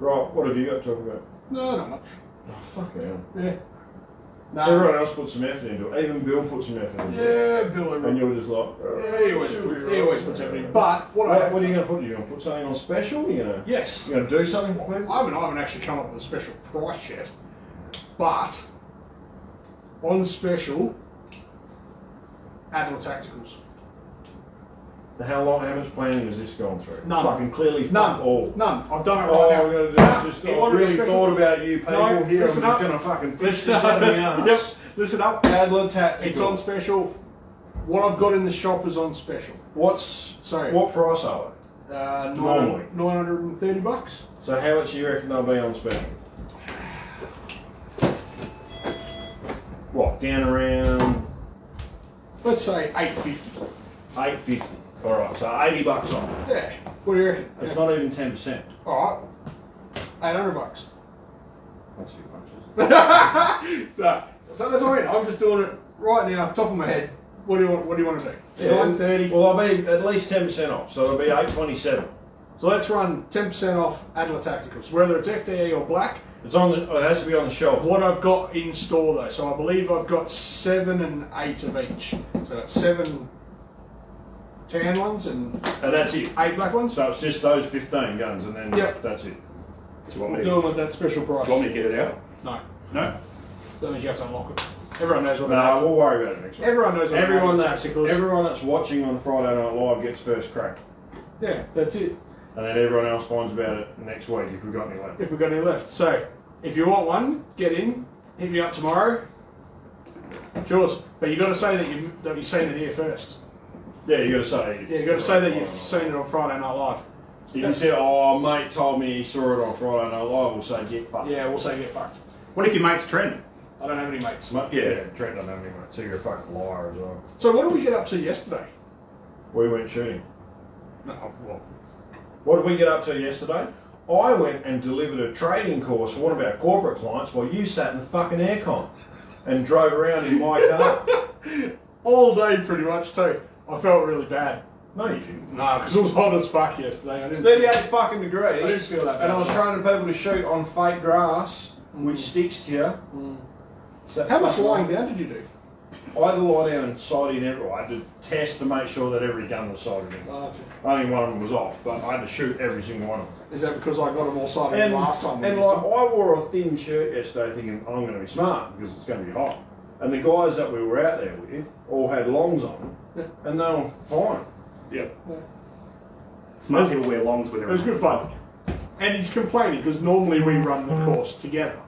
Right, what have you got to talk about? No, not much. Oh, fuck hell. Yeah. No. Everyone else put some effort into it. Even Bill put some effort into it. Yeah, Bill. And you were just like, Yeah, he always puts everything. But what What are you going to put? Are you going to put something on special? Yes. You going to do something for people? I haven't actually come up with a special price yet, but on special, Adler Tacticals. How much planning has this gone through? None. Fucking clearly None. fuck all. None. I've done it right All now. we're going to do is just, You I want a really special- thought about you people No, here. I'm just listen up. going to fucking fish this out of my ass. Yep. Listen up. Adler Tactical. It's on special. What I've got in the shop is on special. What price are Normally. $930. they? So how much do you reckon they'll be on special? What, down around Let's say $850. $8.50. Alright, so $80 off. Yeah. What do you reckon? It's not even 10%. All right. $800. That's a bit much, isn't it? No. So that's what I mean. I'm just doing it right now, top of my head. What do you want to do? Yeah, $930. Well, they'll be at least 10% off, so it'll be $8.27. So let's run 10% off Adler Tacticals, whether it's FDE or black. It has to be on the shelf. What I've got in store though, so I believe I've got 7 and 8 of each. So that's 7 tan ones and that's it. 8 black ones. So it's just those 15 guns, and then Yep. that's it. Do you want me We'll to, do them at that special price. do you want me to get it out? No, No? that means you have to unlock it. Everyone knows what No, we'll worry about it next week. Everyone knows what Everyone Adler Tacticals. everyone that's watching on Friday Night Live gets first crack, Yeah, that's it. and then everyone else finds about it next week if we've got any left. If we've got any left. So, if you want one, get in. Hit me up tomorrow. It's yours. But you got to say that you've seen it here first. Yeah, you got to say. Yeah, you got to say that you've seen it on Friday Night Live. If you say, "Oh, mate told me he saw it on Friday Night Live," we'll say, "Get fucked." Yeah, we'll say get fucked. What if your mate's Trent? I don't have any mates. Yeah, Trent doesn't have any mates, so you're a fucking liar as well. So what did we get up to yesterday? We went shooting. No, well, What did we get up to yesterday? I went and delivered a training course for one of our corporate clients while you sat in the fucking aircon and drove around in my car. all day pretty much too. I felt really bad. No, you didn't. No, because it was hot as fuck yesterday. I didn't. 38 fucking degrees. I didn't feel that bad. And I was training people to shoot on fake grass, which sticks to you. So How much fucking- lying down did you do? I had to lie down and sight in every. I had to test to make sure that every gun was sighted in. Okay. Only one of them was off, but I had to shoot every single one of them. Is that because I got them all sighted And, last time? we and used like, them? I wore a thin shirt yesterday thinking I'm going to be smart because it's going to be hot. And the guys that we were out there with all had longs on, and they were fine. Yeah. Yeah. Most people wear longs with It their was good fun. And he's complaining because normally we run the course together.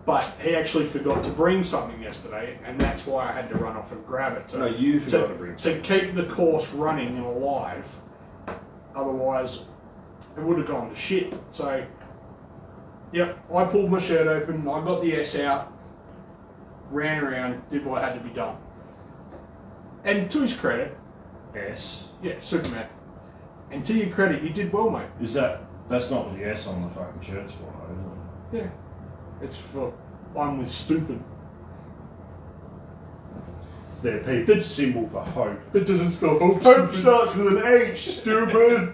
But he actually forgot to bring something yesterday, and that's why I had to run off and grab it. No, you forgot to bring to keep the course running and alive. Otherwise, it would have gone to shit. So, yep, I pulled my shirt open, I got the S out, ran around, did what had to be done. And to his credit, S. yeah, Superman. And to your credit, you did well, mate. That's not what the S on the fucking shirt's for, though, is it? Yeah. It's for one with stupid. It's their people symbol for hope. It doesn't spell hope. Hope starts with an H, stupid.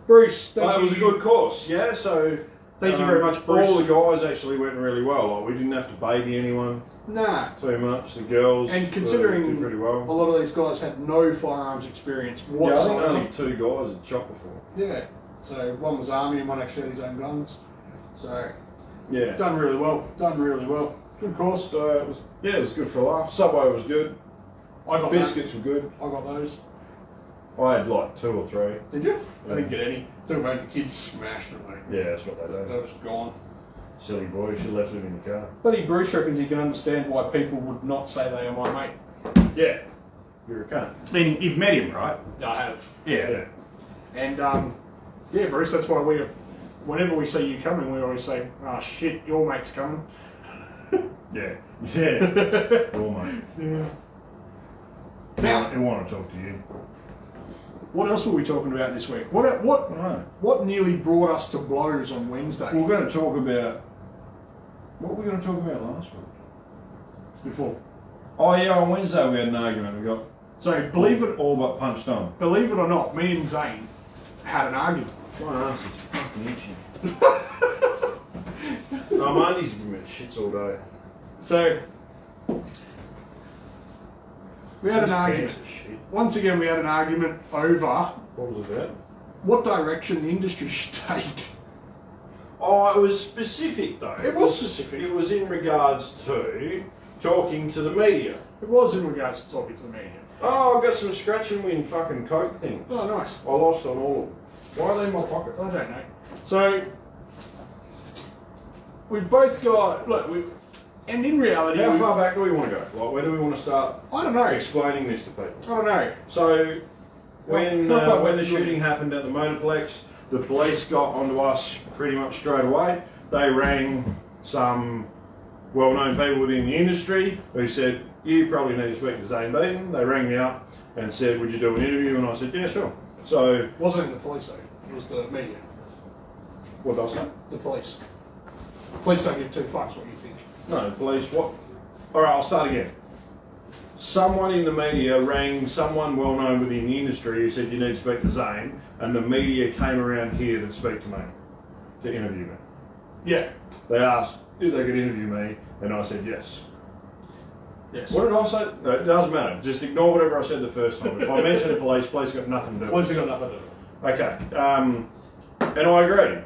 Bruce, But it was a good course, yeah. So Thank you very much, Bruce. All the guys actually went really well. Like, we didn't have to baby anyone Nah. too much. The girls And considering did pretty a well. lot of these guys had no firearms experience Yeah, I think whatsoever. only 2 guys had shot before. Yeah. So one was army and one actually had his own guns. So Yeah. done really well. Done really well. Good course. So it was good for a laugh. Subway was good. I got Biscuits were good. that. I got those. I had like 2 or 3. Did you? Yeah. I didn't get any. Took them home, the kids smashed them, mate. Yeah, that's what they do. That was gone. Silly boy, she left him in the car. Bloody Bruce reckons he can understand why people would not say they are my mate. Yeah. You're a cunt. I mean, you've met him, right? I have. Yeah. And yeah, Bruce, that's why whenever we see you coming, we always say, "Ah, shit, your mate's coming." Yeah. Yeah. Cool, mate. Yeah. Now, I want to talk to you. What else were we talking about this week? Alright. What nearly brought us to blows on Wednesday? We're going to talk about... What were we going to talk about last week? Before. Oh yeah, on Wednesday we had an argument. We got So believe it all but punched on. or not, me and Zaine had an argument. My ass is fucking itchy. My aunties give me the shits all day. So we had an These argument. pants are shit. Once again, we had an argument over What was it about? what direction the industry should take. Oh, it was specific though. It was specific. It was in regards to talking to the media. It was in regards to talking to the media. Oh, I got some scratch and win fucking Coke things. Oh, nice. I lost on all of them. Why are they in my pocket? I don't know. So we've both got and in reality, How far back do we want to go? Like, where do we want to start I don't know. explaining this to people? I don't know. So, when How far when back the do we- shooting happened at the Motorplex, the police got onto us pretty much straight away. They rang some well-known people within the industry who said, you probably need to speak to Zaine Beaton. They rang me up and said, would you do an interview? And I said, yeah, sure. So, It wasn't the police though. It was the media. what did I say? The police. Police don't give two fucks what you think. No, the police, what? Alright, I'll start again. Someone in the media rang someone well-known within the industry who said, you need to speak to Zaine, and the media came around here to speak to me, to interview me. Yeah. They asked if they could interview me, and I said yes. Yes. What did I say? No, it doesn't matter. Just ignore whatever I said the first time. If I mention the police got nothing to do Police with have it. got nothing to do. Okay. And I agree.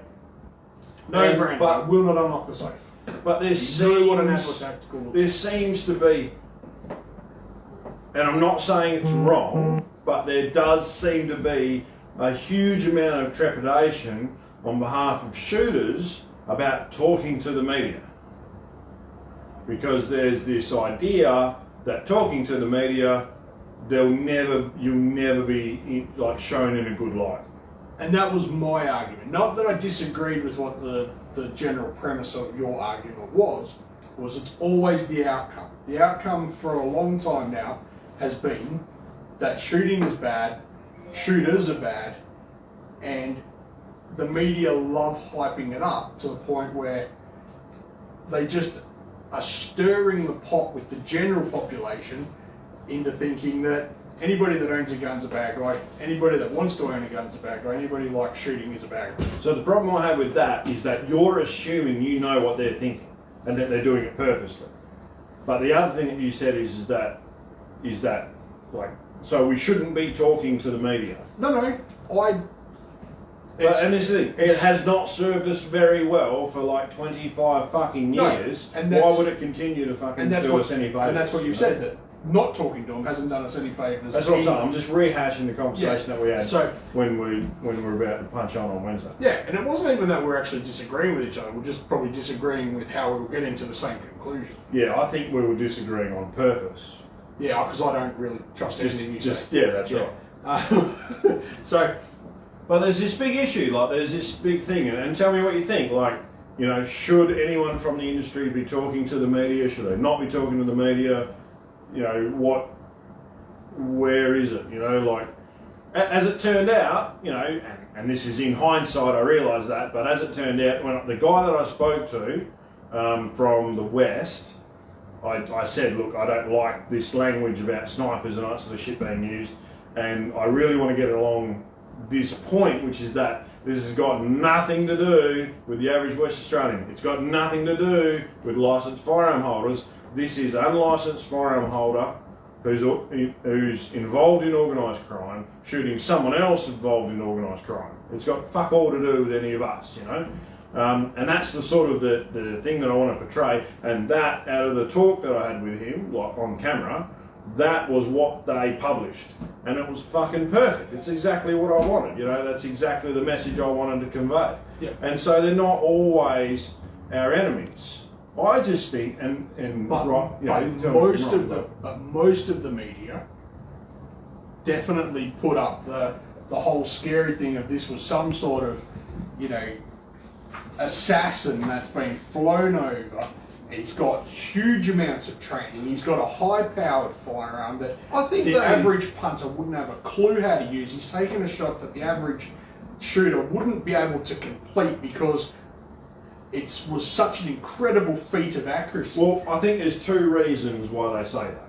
No, And- Brandon, but- will not unlock the safe. But there You know what an seems, tactical looks there seems to be, and I'm not saying it's wrong, but there does seem to be a huge amount of trepidation on behalf of shooters about talking to the media. Because there's this idea that talking to the media, you'll never be shown in a good light. And that was my argument. Not that I disagreed with what the general premise of your argument was it's always the outcome. The outcome for a long time now has been that shooting is bad, shooters are bad, and the media love hyping it up to the point where they just are stirring the pot with the general population into thinking that anybody that owns a gun's a bad guy, anybody that wants to own a gun's a bad guy, anybody who likes shooting is a bad guy. So the problem I have with that is that you're assuming you know what they're thinking and that they're doing it purposely. But the other thing that you said is that so we shouldn't be talking to the media. No, And this is the thing, it has not served us very well for 25 fucking No, years. and Why that's- would it continue to fucking and that's do what us any favours? and that's what you said, that not talking to them hasn't done us any favours. That's what I'm saying. I'm just rehashing the conversation that we had So- when we were about to punch on Wednesday. Yeah, and it wasn't even that we're actually disagreeing with each other. We're just probably disagreeing with how we were getting to the same conclusion. Yeah, I think we were disagreeing on purpose. Yeah, because I don't really trust anything you say. Yeah, that's right. So, But there's this big issue, there's this big thing, and tell me what you think. Should anyone from the industry be talking to the media? Should they not be talking to the media? Where is it? As it turned out, and this is in hindsight, I realise that, but as it turned out, when the guy that I spoke to from the West, I said, look, I don't like this language about snipers and that sort of shit being used, and I really want to get along this point, which is that this has got nothing to do with the average West Australian. It's got nothing to do with licensed firearm holders. This is unlicensed firearm holder who's involved in organised crime, shooting someone else involved in organised crime. It's got fuck all to do with any of us, and that's the sort of the thing that I want to portray. And that, out of the talk that I had with him, on camera, that was what they published, and it was fucking perfect. It's exactly what I wanted. That's exactly the message I wanted to convey. Yeah. And so they're not always our enemies. I just think, but most of the media definitely put up the whole scary thing of this was some sort of, assassin that's been flown over. He's got huge amounts of training. He's got a high-powered firearm that I think the average punter wouldn't have a clue how to use. He's taken a shot that the average shooter wouldn't be able to complete because it was such an incredible feat of accuracy. Well, I think there's two reasons why they say that.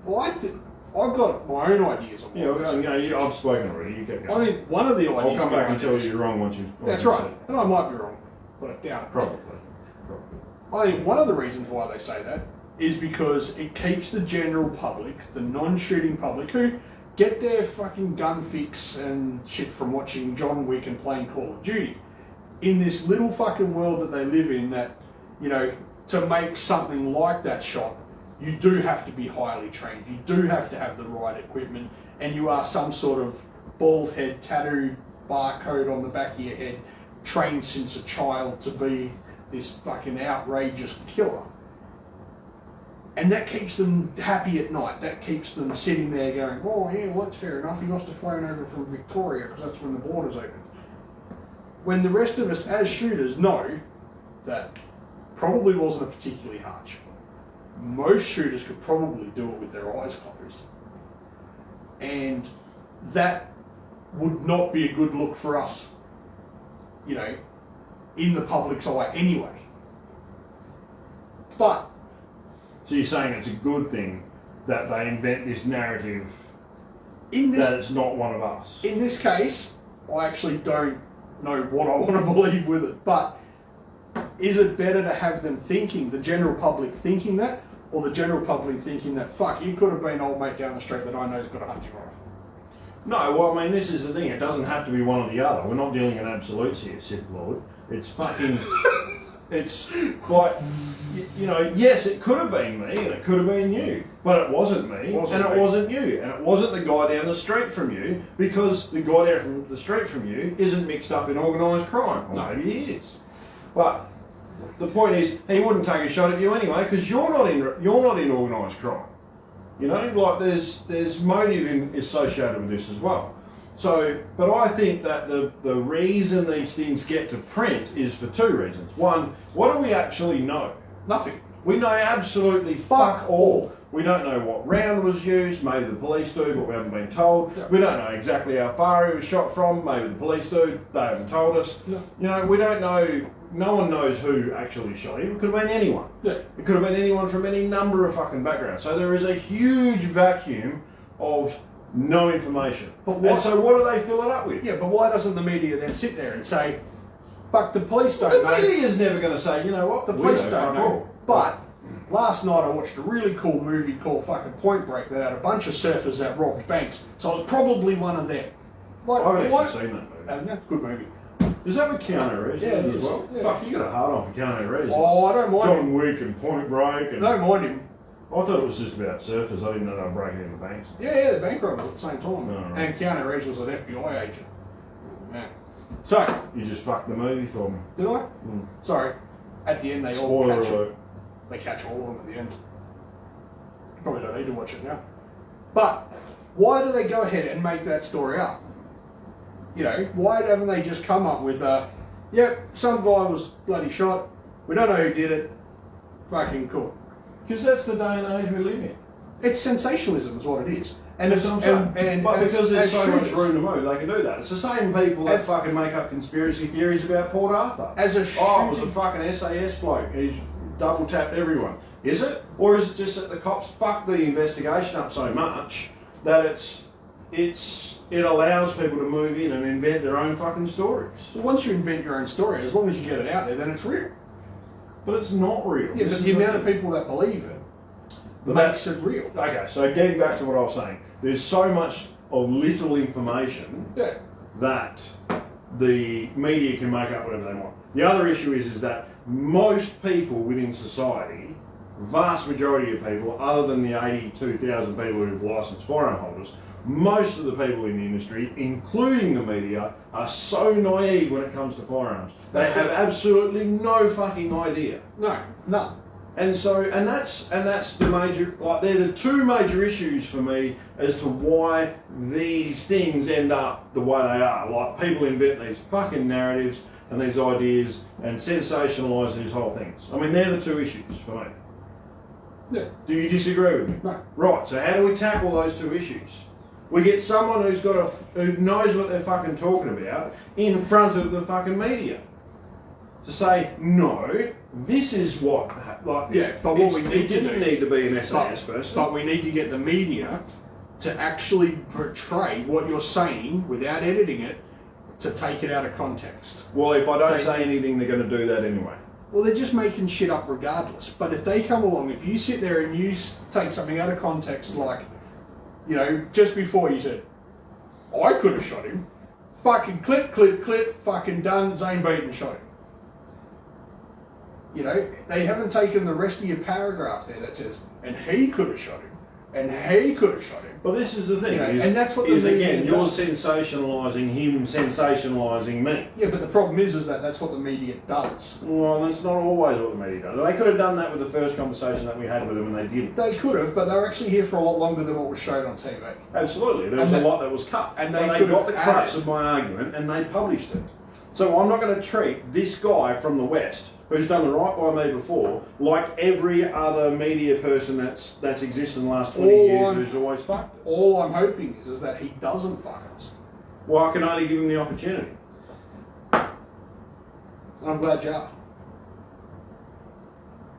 Well, I've got my own ideas on Yeah, what I've spoken already. You keep I going. mean, one of the ideas. I'll come back and behind tell it- you you're wrong once you. That's right, and I might be wrong, but I doubt it. Probably. I think one of the reasons why they say that is because it keeps the general public, the non-shooting public, who get their fucking gun fix and shit from watching John Wick and playing Call of Duty, in this little fucking world that they live in, that, you know, to make something like that shot, you do have to be highly trained, you do have to have the right equipment, and you are some sort of bald head, tattooed barcode on the back of your head, trained since a child to be this fucking outrageous killer. And that keeps them happy at night. That keeps them sitting there going, oh yeah, well that's fair enough. He must have flown over from Victoria because that's when the borders opened. When the rest of us as shooters know that probably wasn't a particularly hard shot. Most shooters could probably do it with their eyes closed. And that would not be a good look for us, you know, in the public's eye anyway. But So you're saying it's a good thing that they invent this narrative in this, that it's not one of us? in this case, I actually don't know what I want to believe with it. But is it better to have them thinking, the general public thinking that, or the general public thinking that, fuck, you could have been old mate down the street that I know's got a hunting rifle? No, well, I mean, this is the thing. It doesn't have to be one or the other. We're not dealing in absolutes here, Sith Lord. It's fucking... It's like, you know, yes, it could have been me and it could have been you, but it wasn't me and it wasn't you, and it wasn't the guy down the street from you, because the guy down from the street from you isn't mixed up in organised crime. Well, maybe he is, but the point is he wouldn't take a shot at you anyway because you're not in organised crime. You know, like there's motive associated with this as well. So, but I think that the reason these things get to print is for two reasons. One, what do we actually know? Nothing. We know absolutely fuck all. We don't know what round was used, maybe the police do, but we haven't been told. Yeah. We don't know exactly how far he was shot from, maybe the police do, they haven't told us. No. You know, we don't know, no one knows who actually shot him. It could have been anyone. Yeah. It could have been anyone from any number of fucking backgrounds. So there is a huge vacuum of no information. But what- and so what do they fill it up with? Yeah, but why doesn't the media then sit there and say, fuck, the police don't The know. media's never going to say, you know what, The we police know don't fuck know. all. But last night I watched a really cool movie called fucking Point Break that had a bunch of surfers that robbed banks. So I was probably one of them. Like, I haven't what? actually seen that movie. Haven't you? Good movie. Is that with Keanu Reeves Yeah, it as is. well? Yeah. Fuck, you got a hard on for Keanu Reeves. Oh, I don't mind him. John Wick and Point Break. And I don't mind him. I thought it was just about surfers. I didn't know they were breaking into banks. Yeah, the bank robbers at the same time. Oh, right. And Keanu Reeves was an FBI agent. Yeah. So, You just fucked the movie for me. did I? Mm. Sorry. At the end they all Spoiler catch alert. They catch all of them at the end. You probably don't need to watch it now. But why do they go ahead and make that story up? You know, why haven't they just come up with yep, some guy was bloody shot, we don't know who did it, fucking cool. Because that's the day and age we live in. It's sensationalism is what it is. And That's it's what I'm saying. But as- because there's as so much shooters- room to move, they can do that. It's the same people that As- fucking make up conspiracy theories about Port Arthur. As a Oh, it was a shooting- fucking SAS bloke. He's double tapped everyone. Is it? Or is it just that the cops fuck the investigation up so much that it allows people to move in and invent their own fucking stories? Once you invent your own story, as long as you get it out there, then it's real. But it's not real. Yeah, This but is the the amount of thing. people that believe it But makes it real. Okay, so getting back to what I was saying, there's so much of little information Yeah. that the media can make up whatever they want. The other issue is that most people within society, vast majority of people, other than the 82,000 people who've licensed firearm holders, most of the people in the industry, including the media, are so naive when it comes to firearms. They have absolutely no fucking idea. No, none. And so, and that's the major, like, they're the two major issues for me as to why these things end up the way they are. Like, people invent these fucking narratives and these ideas and sensationalise these whole things. I mean, they're the two issues for me. Yeah. Do you disagree with me? No. Right, so how do we tackle those two issues? We get someone who knows what they're fucking talking about in front of the fucking media. to say, no, this is what, like, Yeah, but what we it need to didn't do- need to be an SAS person. But we need to get the media to actually portray what you're saying without editing it, to take it out of context. Well, if I don't say anything, they're going to do that anyway. Well, they're just making shit up regardless. But if they come along, if you sit there and you take something out of context, like, you know, just before you said, I could have shot him, fucking clip, fucking done, Zaine beaten shot him. You know, they haven't taken the rest of your paragraph there that says, and he could have shot him, and he could have shot him. But this is the thing, You know, is, and that's what the is media again, you're does. sensationalising him, sensationalising me. Yeah, but the problem is that that's what the media does. Well, that's not always what the media does. They could have done that with the first conversation that we had with them, and they didn't. They could have, but they were actually here for a lot longer than what was shown on TV. Absolutely, there was And a lot that was cut. and but they they could got the have crux added- of my argument, and they published it. So I'm not going to treat this guy from the West, who's done the right by me before, like every other media person that's existed in the last 20 years who's always fucked us. All I'm hoping is that he doesn't fuck us. Well, I can only give him the opportunity. And I'm glad you are.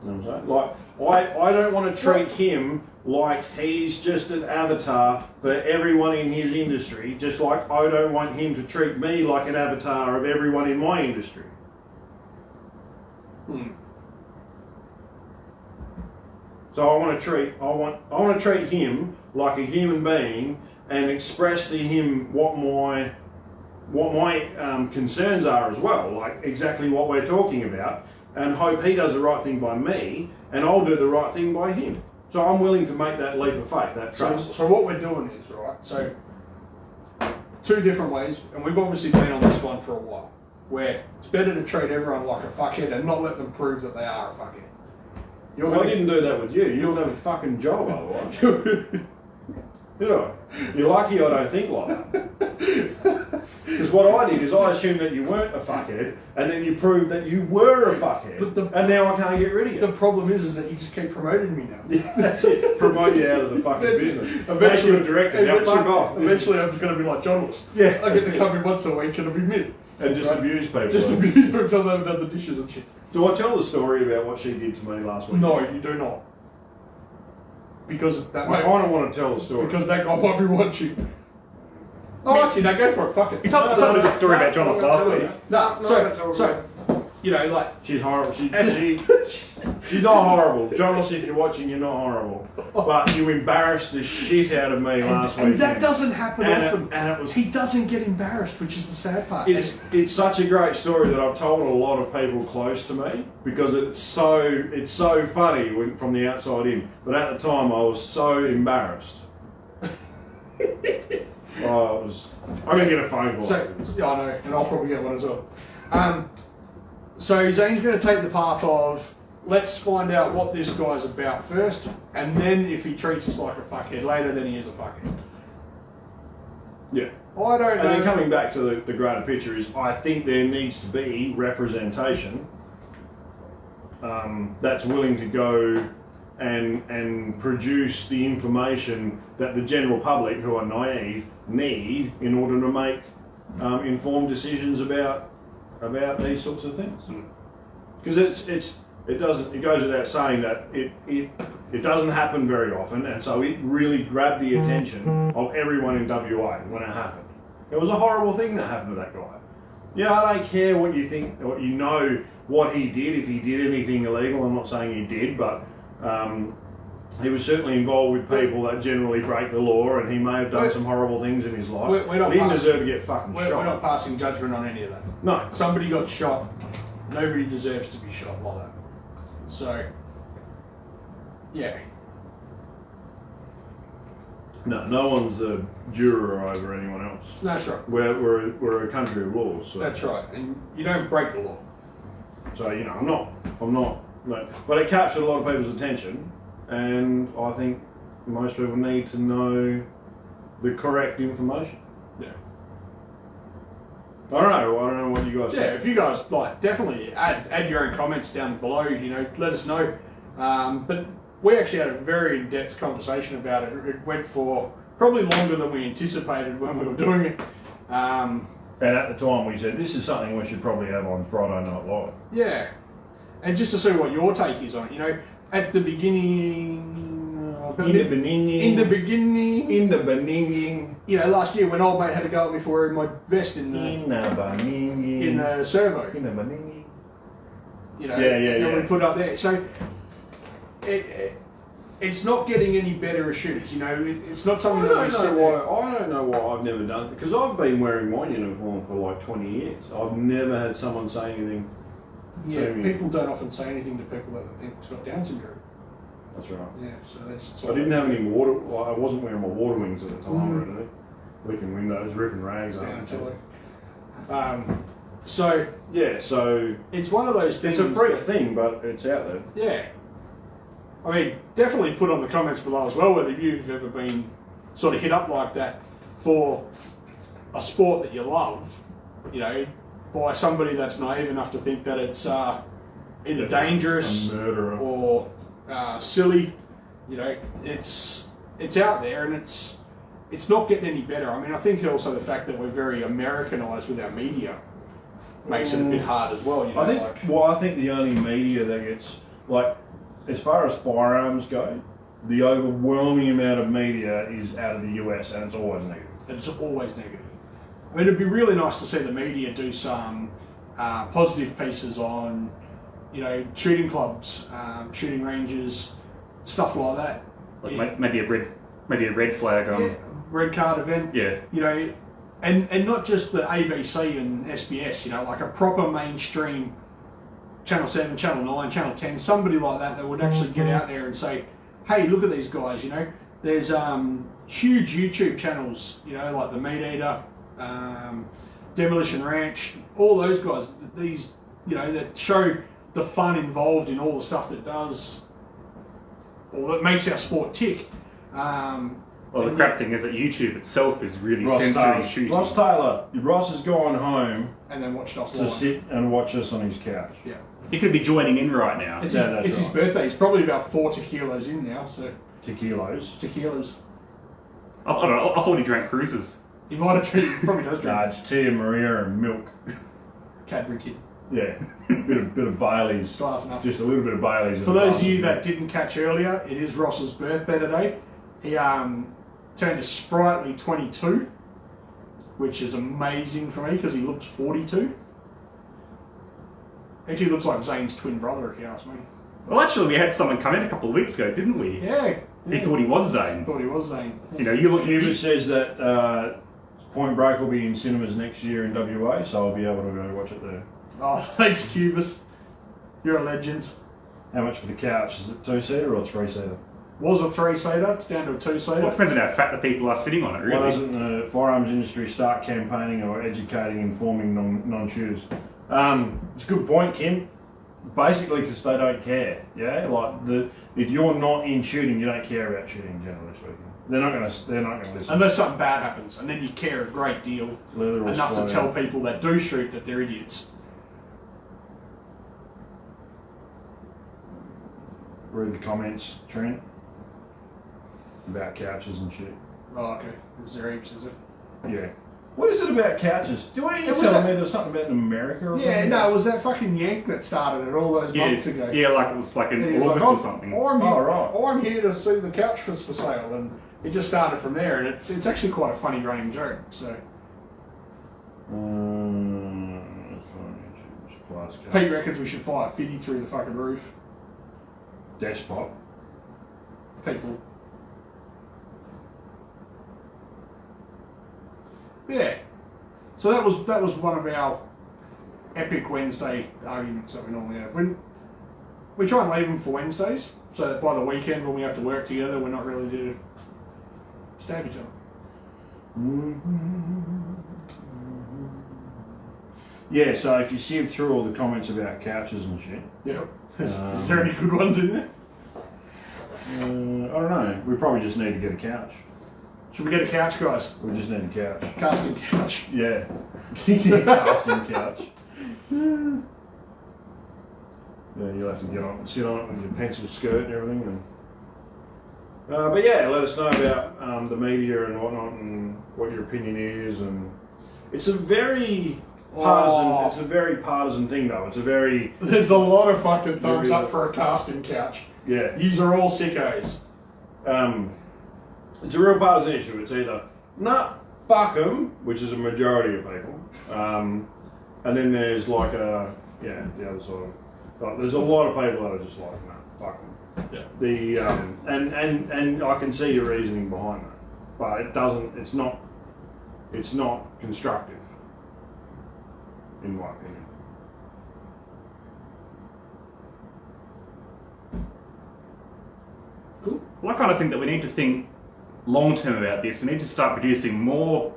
You know what I'm saying? Like, I don't want to treat him like he's just an avatar for everyone in his industry, just like I don't want him to treat me like an avatar of everyone in my industry. So I want to treat him like a human being and express to him what my concerns are as well, like exactly what we're talking about, and hope he does the right thing by me, and I'll do the right thing by him. So I'm willing to make that leap of faith, that trust. So what we're doing is, right, so two different ways, and we've obviously been on this one for a while, where it's better to treat everyone like a fuckhead and not let them prove that they are a fuckhead. Well, I didn't do that with you. You don't have a fucking job otherwise. You know, you're lucky I don't think like that. Because what I did is I assumed that you weren't a fuckhead, and then you proved that you were a fuckhead, and now I can't get rid of you. The problem is that you just keep promoting me now. Yeah, that's it. Promote you out of the fucking business. Eventually, Make you a director. Now fuck off. Eventually, I'm just going to be like Johnless. Yeah, I get to come in once a week and it'll be me. And just abuse people. Just abuse people until they haven't done the dishes and shit. Do I tell the story about what she did to me last week? No, you do not. Because that I kind of want to tell the story. Because that guy might be watching. Oh, actually, no, go for it. Fuck it. You told me the story about John last week. No, so, you know, like, She's horrible. She's not horrible. Jonas, if you're watching, you're not horrible. But you embarrassed the shit out of me last week. and that doesn't happen often. And it was. He doesn't get embarrassed, which is the sad part. It's such a great story that I've told a lot of people close to me because it's so funny from the outside in. But at the time, I was so embarrassed. I'm gonna get a phone call. So, yeah, I know, and I'll probably get one as well. So Zaine's going to take the path of, let's find out what this guy's about first, and then if he treats us like a fuckhead later, then he is a fuckhead. Yeah. I don't know. And then coming back to the greater picture is, I think there needs to be representation that's willing to go and produce the information that the general public, who are naive, need in order to make informed decisions about these sorts of things. Because it goes without saying that it doesn't happen very often, and so it really grabbed the attention of everyone in WA when it happened. It was a horrible thing that happened to that guy. You know, I don't care what you think, or you know what he did, if he did anything illegal. I'm not saying he did, but he was certainly involved with people that generally break the law, and he may have done some horrible things in his life. But he didn't deserve to get fucking shot. We're not passing judgment on any of that. No. Somebody got shot. Nobody deserves to be shot like that. So, yeah. No one's the juror over anyone else. That's right. We're a country of laws. So. That's right. And you don't break the law. So, you know, I'm not, no. But it captured a lot of people's attention, and I think most people need to know the correct information. Yeah. I don't know what you guys Yeah, think. if you guys like, definitely add your own comments down below. You know, let us know. But we actually had a very in-depth conversation about it. It went for probably longer than we anticipated when we were doing it. And at the time we said, this is something we should probably have on Friday Night Live. Yeah. And just to see what your take is on it, you know, at the beginning... In the beginning. You know, last year when old mate had to go at me for wearing my vest in the servo. In the beginning. You know, Yeah. we put up there. So it's not getting any better as shooters. You know, it's not something I don't know why I've never done it, because I've been wearing my uniform for like 20 years. I've never had someone say anything to me. People don't often say anything to people that they think's got Down syndrome. That's right. Yeah, so that's. I didn't have any water. Well, I wasn't wearing my water wings at the time, really. Leaking windows, ripping rags. So yeah, so it's one of those things. It's a free thing, but it's out there. Yeah. I mean, definitely put on the comments below as well whether you've ever been sort of hit up like that for a sport that you love, you know, by somebody that's naive enough to think that it's either dangerous or silly. You know, it's out there and it's not getting any better. I mean, I think also the fact that we're very Americanized with our media makes it a bit hard as well. You know, I think the only media that gets, like, as far as firearms go, the overwhelming amount of media is out of the US, and it's always negative. It's always negative. I mean, it'd be really nice to see the media do some positive pieces on, you know, shooting clubs, shooting ranges, stuff like that. Like maybe a red flag on red card event. Yeah. You know, and not just the ABC and SBS. You know, like a proper mainstream Channel 7, Channel 9, Channel 10, somebody like that would actually get out there and say, hey, look at these guys. You know, there's huge YouTube channels. You know, like the Meat Eater, Demolition Ranch, all those guys. These, you know, that show the fun involved in all the stuff that does, or that makes our sport tick. Well, the crap thing is that YouTube itself is really censoring shooting. Ross has gone home and then watched us to sit and watch us on his couch. Yeah. He could be joining in right now. It's his birthday. He's probably about 4 tequilas in now. So tequilas. I don't know. I thought he drank cruises. He might have drink. Probably does drink. Nah, it's Tia Maria and milk. Cadbury Kid. Yeah, bit of Bailey's. Class enough. Just a little bit of Bailey's. For those of you that didn't catch earlier, it is Ross's birthday today. He turned a sprightly 22, which is amazing for me because he looks 42. Actually looks like Zaine's twin brother, if you ask me. Well, actually, we had someone come in a couple of weeks ago, didn't we? Yeah. He thought he was Zaine. Thought he was Zaine. You know, you look. Cuba says that Point Break will be in cinemas next year in WA, so I'll be able to go watch it there. Oh, thanks, Cubus. You're a legend. How much for the couch? Is it 2-seater or 3-seater? Was a 3-seater, it's down to a 2-seater. Well, it depends on how fat the people are sitting on it, really. Why doesn't the firearms industry start campaigning or educating, informing non-shooters? It's a good point, Kim. Basically, because they don't care. Yeah, like if you're not in shooting, you don't care about shooting. Generally speaking, they're not going to listen. Unless something bad happens, and then you care a great deal enough to tell people that do shoot that they're idiots. Read the comments, Trent, about couches and shit. Oh, okay. Is there heaps, is it? Yeah. What is it about couches? You telling me there's something about in America or something? Yeah, no, it was that fucking yank that started it all those months ago. Yeah, like it was like in August or something. I'm here to see the couch for sale, and it just started from there, and it's actually quite a funny running joke. So. Pete reckons we should fire 50 through the fucking roof. Despot. People. Yeah. So that was one of our epic Wednesday arguments that we normally have. We try and leave them for Wednesdays, so that by the weekend when we have to work together, we're not really to stab each other. Yeah, so if you sieve through all the comments about couches and shit. Yep. Is there any good ones in there? I don't know. We probably just need to get a couch. Should we get a couch, guys? We just need a couch. Casting couch. Yeah. Casting couch. Yeah, you'll have to sit on it with your pencil skirt and everything. But yeah, let us know about the media and whatnot and what your opinion is. And It's a very partisan. Oh. It's a very partisan thing, though. It's a very There's a lot of fucking thumbs up for a casting couch. yeah. Yous are all sickos. It's a real partisan issue. It's either nah, fuck them, which is a majority of people, and then there's like the other sort of. Like, there's a lot of people that are just like nah, fuck them. Yeah. The and I can see your reasoning behind that, but it doesn't. It's not constructive, in my opinion. Cool. Well, I kind of think that we need to think long term about this. We need to start producing more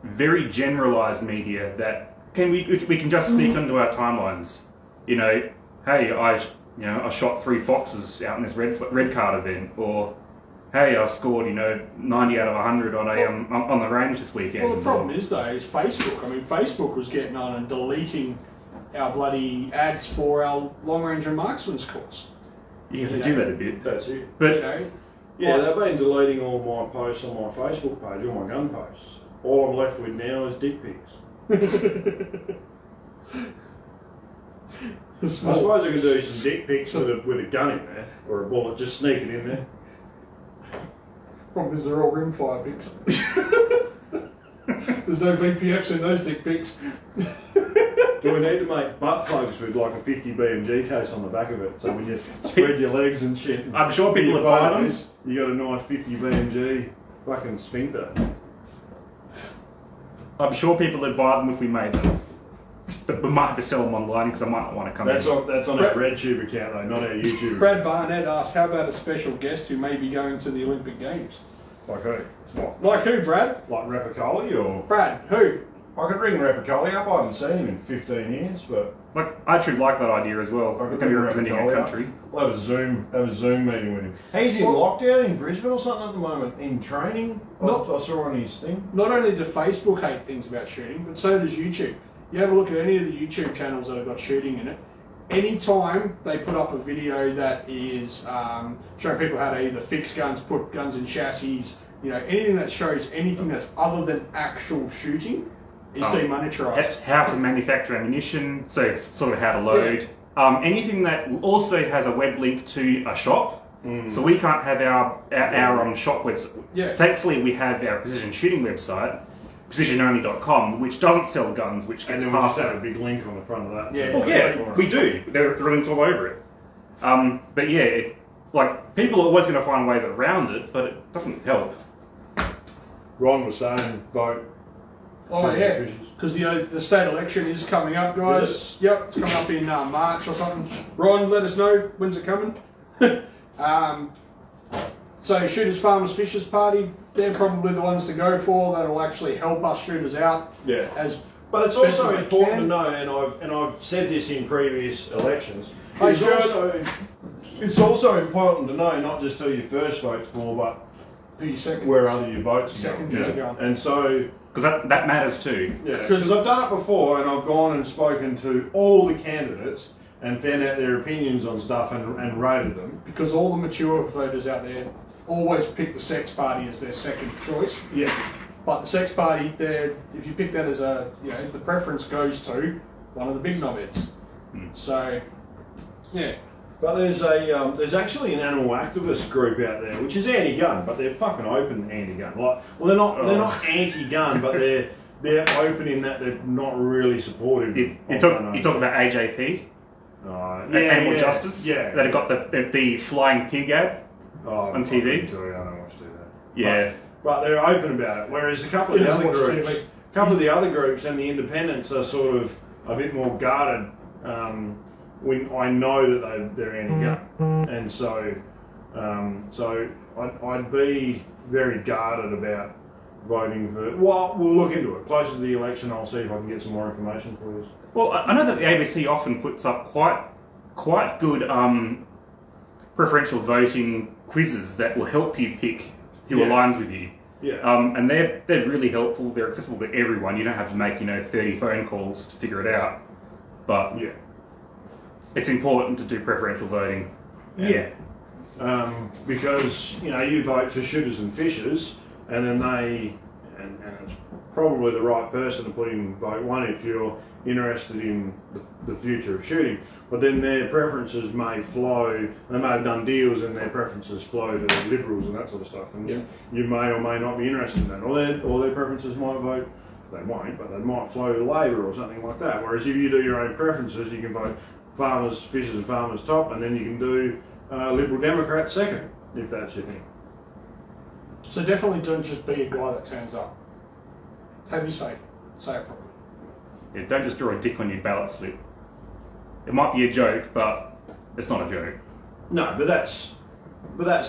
very generalized media that we can just sneak into our timelines. You know, hey, I shot 3 foxes out in this red card event, or hey, I scored 90 out of 100 on the range this weekend. Well, the problem is though, is Facebook. I mean, Facebook was getting on and deleting our bloody ads for our long range and marksman's course. Yeah, they do that a bit. That's it. But Yeah, they've been deleting all my posts on my Facebook page, all my gun posts. All I'm left with now is dick pics. I suppose I could do some dick pics with a gun in there, or a bullet, just sneak it in there. Problem is they're all rimfire pics. There's no VPFs in those dick pics. Do we need to make butt plugs with like a 50 BMG case on the back of it, so when you spread your legs and shit, I'm sure people would buy them. You got a nice 50 BMG fucking sphincter. I'm sure people would buy them if we made them. But we might have to sell them online because I might not want to come That's in. on our RedTube account though, not our YouTube. Brad Barnett asked, how about a special guest who may be going to the Olympic Games? Like who? What? Like who, Brad? Like Rapicoli or? Brad, who? I could ring Rapicoli up. I haven't seen him in 15 years, but Like, I actually like that idea as well. I We're could going to be ring representing Rapicoli our up. country. We'll have a Zoom meeting with him. He's in lockdown in Brisbane or something at the moment, in training. No. I saw on his thing. Not only do Facebook hate things about shooting, but so does YouTube. You have a look at any of the YouTube channels that have got shooting in it. Anytime they put up a video that is showing people how to either fix guns, put guns in chassis, anything that shows anything that's other than actual shooting is demonetized. How to manufacture ammunition, so it's sort of how to load. Anything that also has a web link to a shop. So we can't have our shop website. Yeah. Thankfully, we have our precision shooting website, precisiononly.com, which doesn't sell guns, which And gets then we just passed have a out. big link on the front of that. Yeah. Well, yeah, we do. There are links all over it. But yeah, people are always going to find ways around it, but it doesn't help. Ron was saying, vote. Oh Shooting yeah, fishes. because the state election is coming up, guys. Is Yep, it's coming up in March or something. Ron, let us know when's it coming. So Shooters, Farmers, Fishers Party, they're probably the ones to go for. That'll actually help us shooters out. Yeah. But it's best also as they important can. to know, and I've said this in previous elections. Hey, It's also important to know not just who your first vote's for, but Who you second? where other your votes are Second going. are going. And so, Because that matters too. because I've done it before, and I've gone and spoken to all the candidates and found out their opinions on stuff and rated them. Because all the mature voters out there always pick the sex party as their second choice. Yeah. But the sex party, if you pick that as if the preference goes to one of the big knobheads. So, yeah. But there's actually an animal activist group out there which is anti-gun, but they're fucking open anti-gun. They're not anti-gun, but they're open in that they're not really supportive. You talk about AJP, Animal Justice. Yeah. That have got the flying pig ad on TV. I don't watch that. Yeah. But they're open about it. Whereas a couple of the other groups, and the independents are sort of a bit more guarded. When I know that they're anti-gun, and so I'd be very guarded about voting for. Well, we'll look into it closer to the election. I'll see if I can get some more information for you. Well, I know that the ABC often puts up quite good preferential voting quizzes that will help you pick who aligns with you. Yeah. And they're really helpful. They're accessible to everyone. You don't have to make 30 phone calls to figure it out. But Yeah. it's important to do preferential voting. Yeah. Because you vote for shooters and fishers, and then and it's probably the right person to put in vote one if you're interested in the future of shooting. But then their preferences may flow, they may have done deals and their preferences flow to the Liberals and that sort of stuff. And you may or may not be interested in that. Or their preferences might vote, they won't, but they might flow to Labor or something like that. Whereas if you do your own preferences, you can vote farmers, fishers and farmers top, and then you can do Liberal Democrat second, if that's your thing. So definitely don't just be a guy that turns up. How do you say it? Say it properly. Yeah, don't just draw a dick on your ballot slip. It might be a joke, but it's not a joke. No, but that's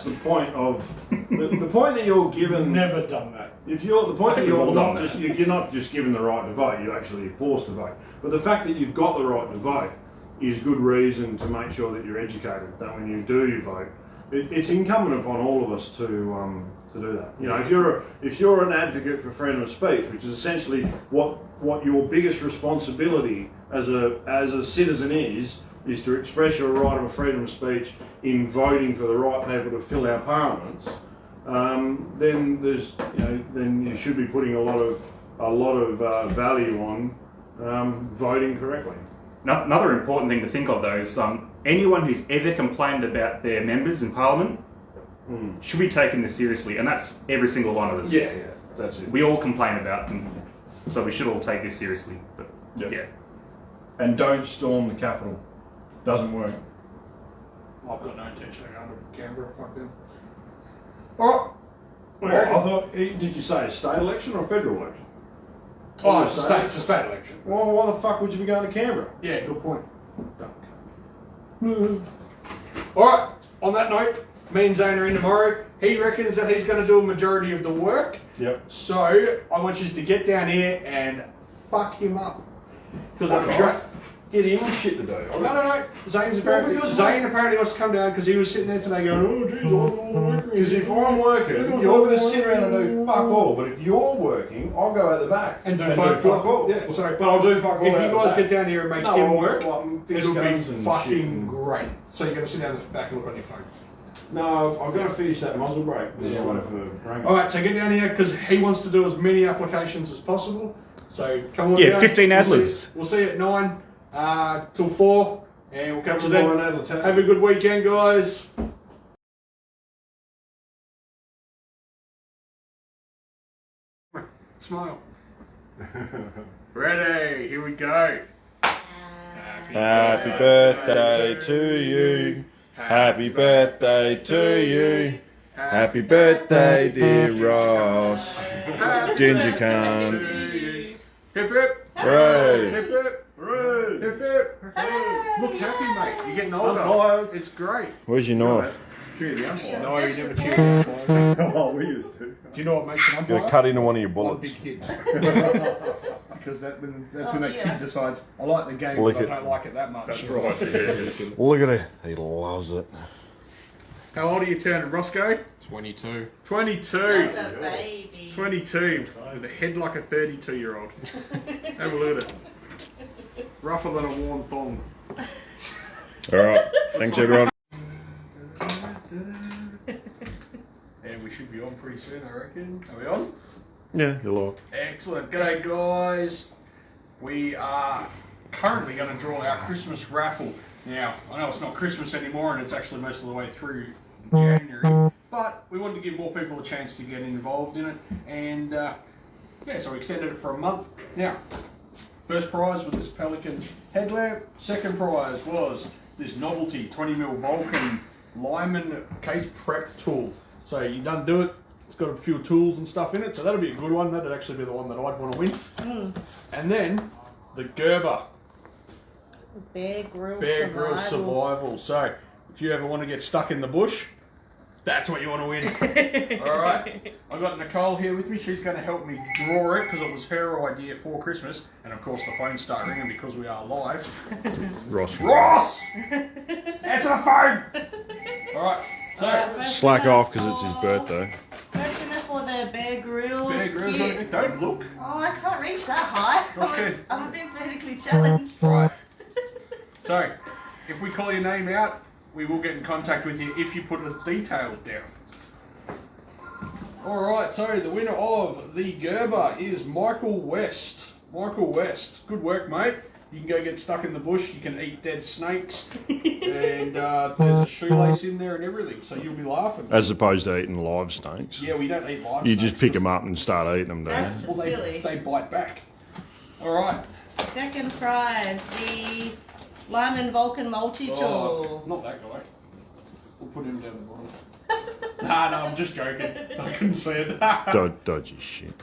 the point of the point that you're given. Never done that. If you're the point that we've all you're not done just that. you're not just given the right to vote, you're actually forced to vote. But the fact that you've got the right to vote is good reason to make sure that you're educated. That when you do vote, it's incumbent upon all of us to do that. You know, if you're an advocate for freedom of speech, which is essentially what your biggest responsibility as a citizen is to express your right of freedom of speech in voting for the right people to fill our parliaments, then then you should be putting a lot of value on voting correctly. Another important thing to think of though is anyone who's ever complained about their members in Parliament should be taken this seriously, and that's every single one of us. Yeah, that's it. We all complain about them, so we should all take this seriously. But yeah. And don't storm the Capitol. Doesn't work. I've got no intention of going to Canberra. Fuck them. Alright. I thought, did you say a state election or a federal election? Oh, it's a state election. Well, why the fuck would you be going to Canberra? Yeah, good point. Alright, on that note, me and Zaine are in tomorrow. He reckons that he's going to do a majority of the work. Yep. So, I want you to get down here and fuck him up. Because that'd be great. Get him shit to do. No. Zaine apparently wants to come down because he was sitting there today going, oh, geez, all the work. Because if I'm working, you're going to sit around and do fuck all. But if you're working, I'll go out the back and do fuck all. Yeah, so, but I'll do fuck all. If you guys get down here and make him work, it'll be and fucking great. So you're going to sit down the back and look on your phone. No, I've got to finish that muzzle brake. Yeah, whatever. Alright, so get down here because he wants to do as many applications as possible. So come on down. Yeah, 15 adlers. We'll see you at 9 till 4 and we'll catch you then. Have Have a good weekend, guys. Smile. Ready, here we go. Happy birthday to you. Happy birthday to you. Happy birthday, dear Ross. Ginger cunt. Hip hip. Hooray. Hip hip. Hooray. Hip hip. Look happy, mate. You're getting older. Unbiased. It's great. Where's your knife? Cheer the umpire. No, you never cheer the umpire. Oh, we used to. Do you know what makes an I'm umpire? going to cut into one of your One bullets. big hit. Because that's when that kid decides, I like the game, Lick but I it. don't like it that much. That's right. Yeah. Look at it. He loves it. How old are you turning, Roscoe? 22. 22. Just a baby. 22. With a head like a 32-year-old. Have a look at it. Rougher than a worn thong. Alright. Thanks, everyone. And we should be on pretty soon, I reckon. Are we on? Yeah, you're live. Excellent. G'day, guys. We are currently going to draw our Christmas raffle. Now, I know it's not Christmas anymore and it's actually most of the way through January, but we wanted to give more people a chance to get involved in it, and yeah, so we extended it for a month. Now, first prize was this Pelican headlamp. Second prize was this novelty 20mm Vulcan Lyman case prep tool. So you done do it. It's got a few tools and stuff in it, so that'll be a good one. That'd actually be the one that I'd want to win. And then the Gerber. Bear Grylls Grylls Survival. So, if you ever want to get stuck in the bush, that's what you want to win. Alright, I've got Nicole here with me. She's going to help me draw it because it was her idea for Christmas. And of course the phones start ringing because we are live. Ross. Ross! Answer the phone! Alright, so... Slack off because it's his birthday. First winner for the Bear Grylls. Bear Grylls, kit. don't look. Oh, I can't reach that high. Okay. I'm being vertically challenged. Right. So, if we call your name out, we will get in contact with you if you put the details down. Alright, so the winner of the Gerber is Michael West. Michael West, good work, mate. You can go get stuck in the bush, you can eat dead snakes, and there's a shoelace in there and everything, so you'll be laughing. As opposed to eating live snakes. Yeah, we don't eat live You snakes. just pick them up and start eating them, don't you? That's just Well, silly. they bite back. Alright. Second prize, the Lyman Vulcan multi-tool. Oh, not that guy. We'll put him down the bottom. No, I'm just joking. I couldn't see it. Dodgy shit.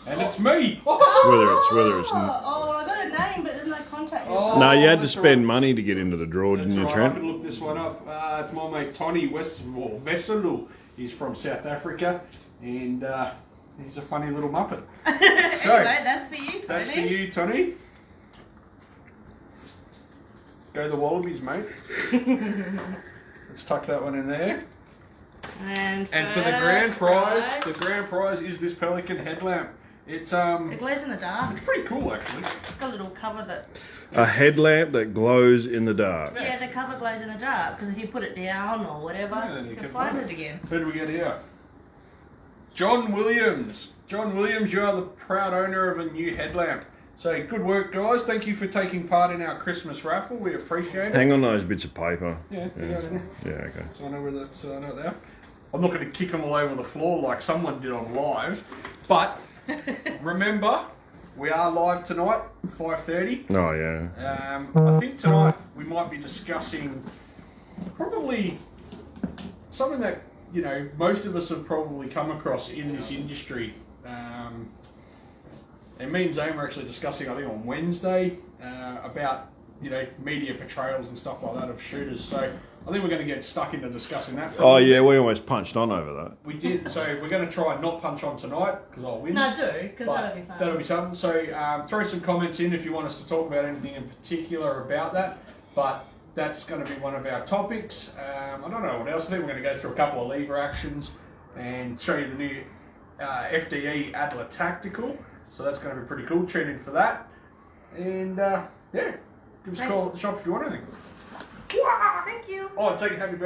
And it's me! Whether it's Oh, I got a name, but there's no contact. Oh. no, you had to that's spend right. money to get into the draw, That's didn't you, right, I Trent? can look this one up. It's my mate Tony Veselu. He's from South Africa, and he's a funny little muppet. Anyway, that's for you, Tony. That's for you, Tony. Go the Wallabies, mate. Let's tuck that one in there. And And for the grand prize is this Pelican headlamp. It's It glows in the dark. it's pretty cool actually. It's got a little cover that. A headlamp that glows in the dark. Yeah, the cover glows in the dark because if you put it down or whatever, Yeah, then you you can can find find it again. Who do we get here? John Williams. John Williams, you are the proud owner of a new headlamp. So good work, guys. Thank you for taking part in our Christmas raffle. We appreciate it. Hang on those bits of paper. Yeah, you got it in there. Yeah, okay. So I know where that's. So I know they are. I'm not going to kick them all over the floor like someone did on live, but remember, we are live tonight, 5:30. Oh, yeah. I think tonight we might be discussing probably something that most of us have probably come across in this industry. And me and Zaine were actually discussing, I think, on Wednesday about media portrayals and stuff like that of shooters. So I think we're going to get stuck into discussing that. Oh, yeah, we almost punched on over that. We did. So we're going to try and not punch on tonight because I'll win. No, do, because But that'll be fun. that'll be something. So throw some comments in if you want us to talk about anything in particular about that. But that's going to be one of our topics. I don't know what else. I think we're going to go through a couple of lever actions and show you the new FDE Adler Tactical. So that's going to be pretty cool. Tune in for that. And yeah, give us a call at the shop if you want anything. Thank you. Oh, and say happy birthday.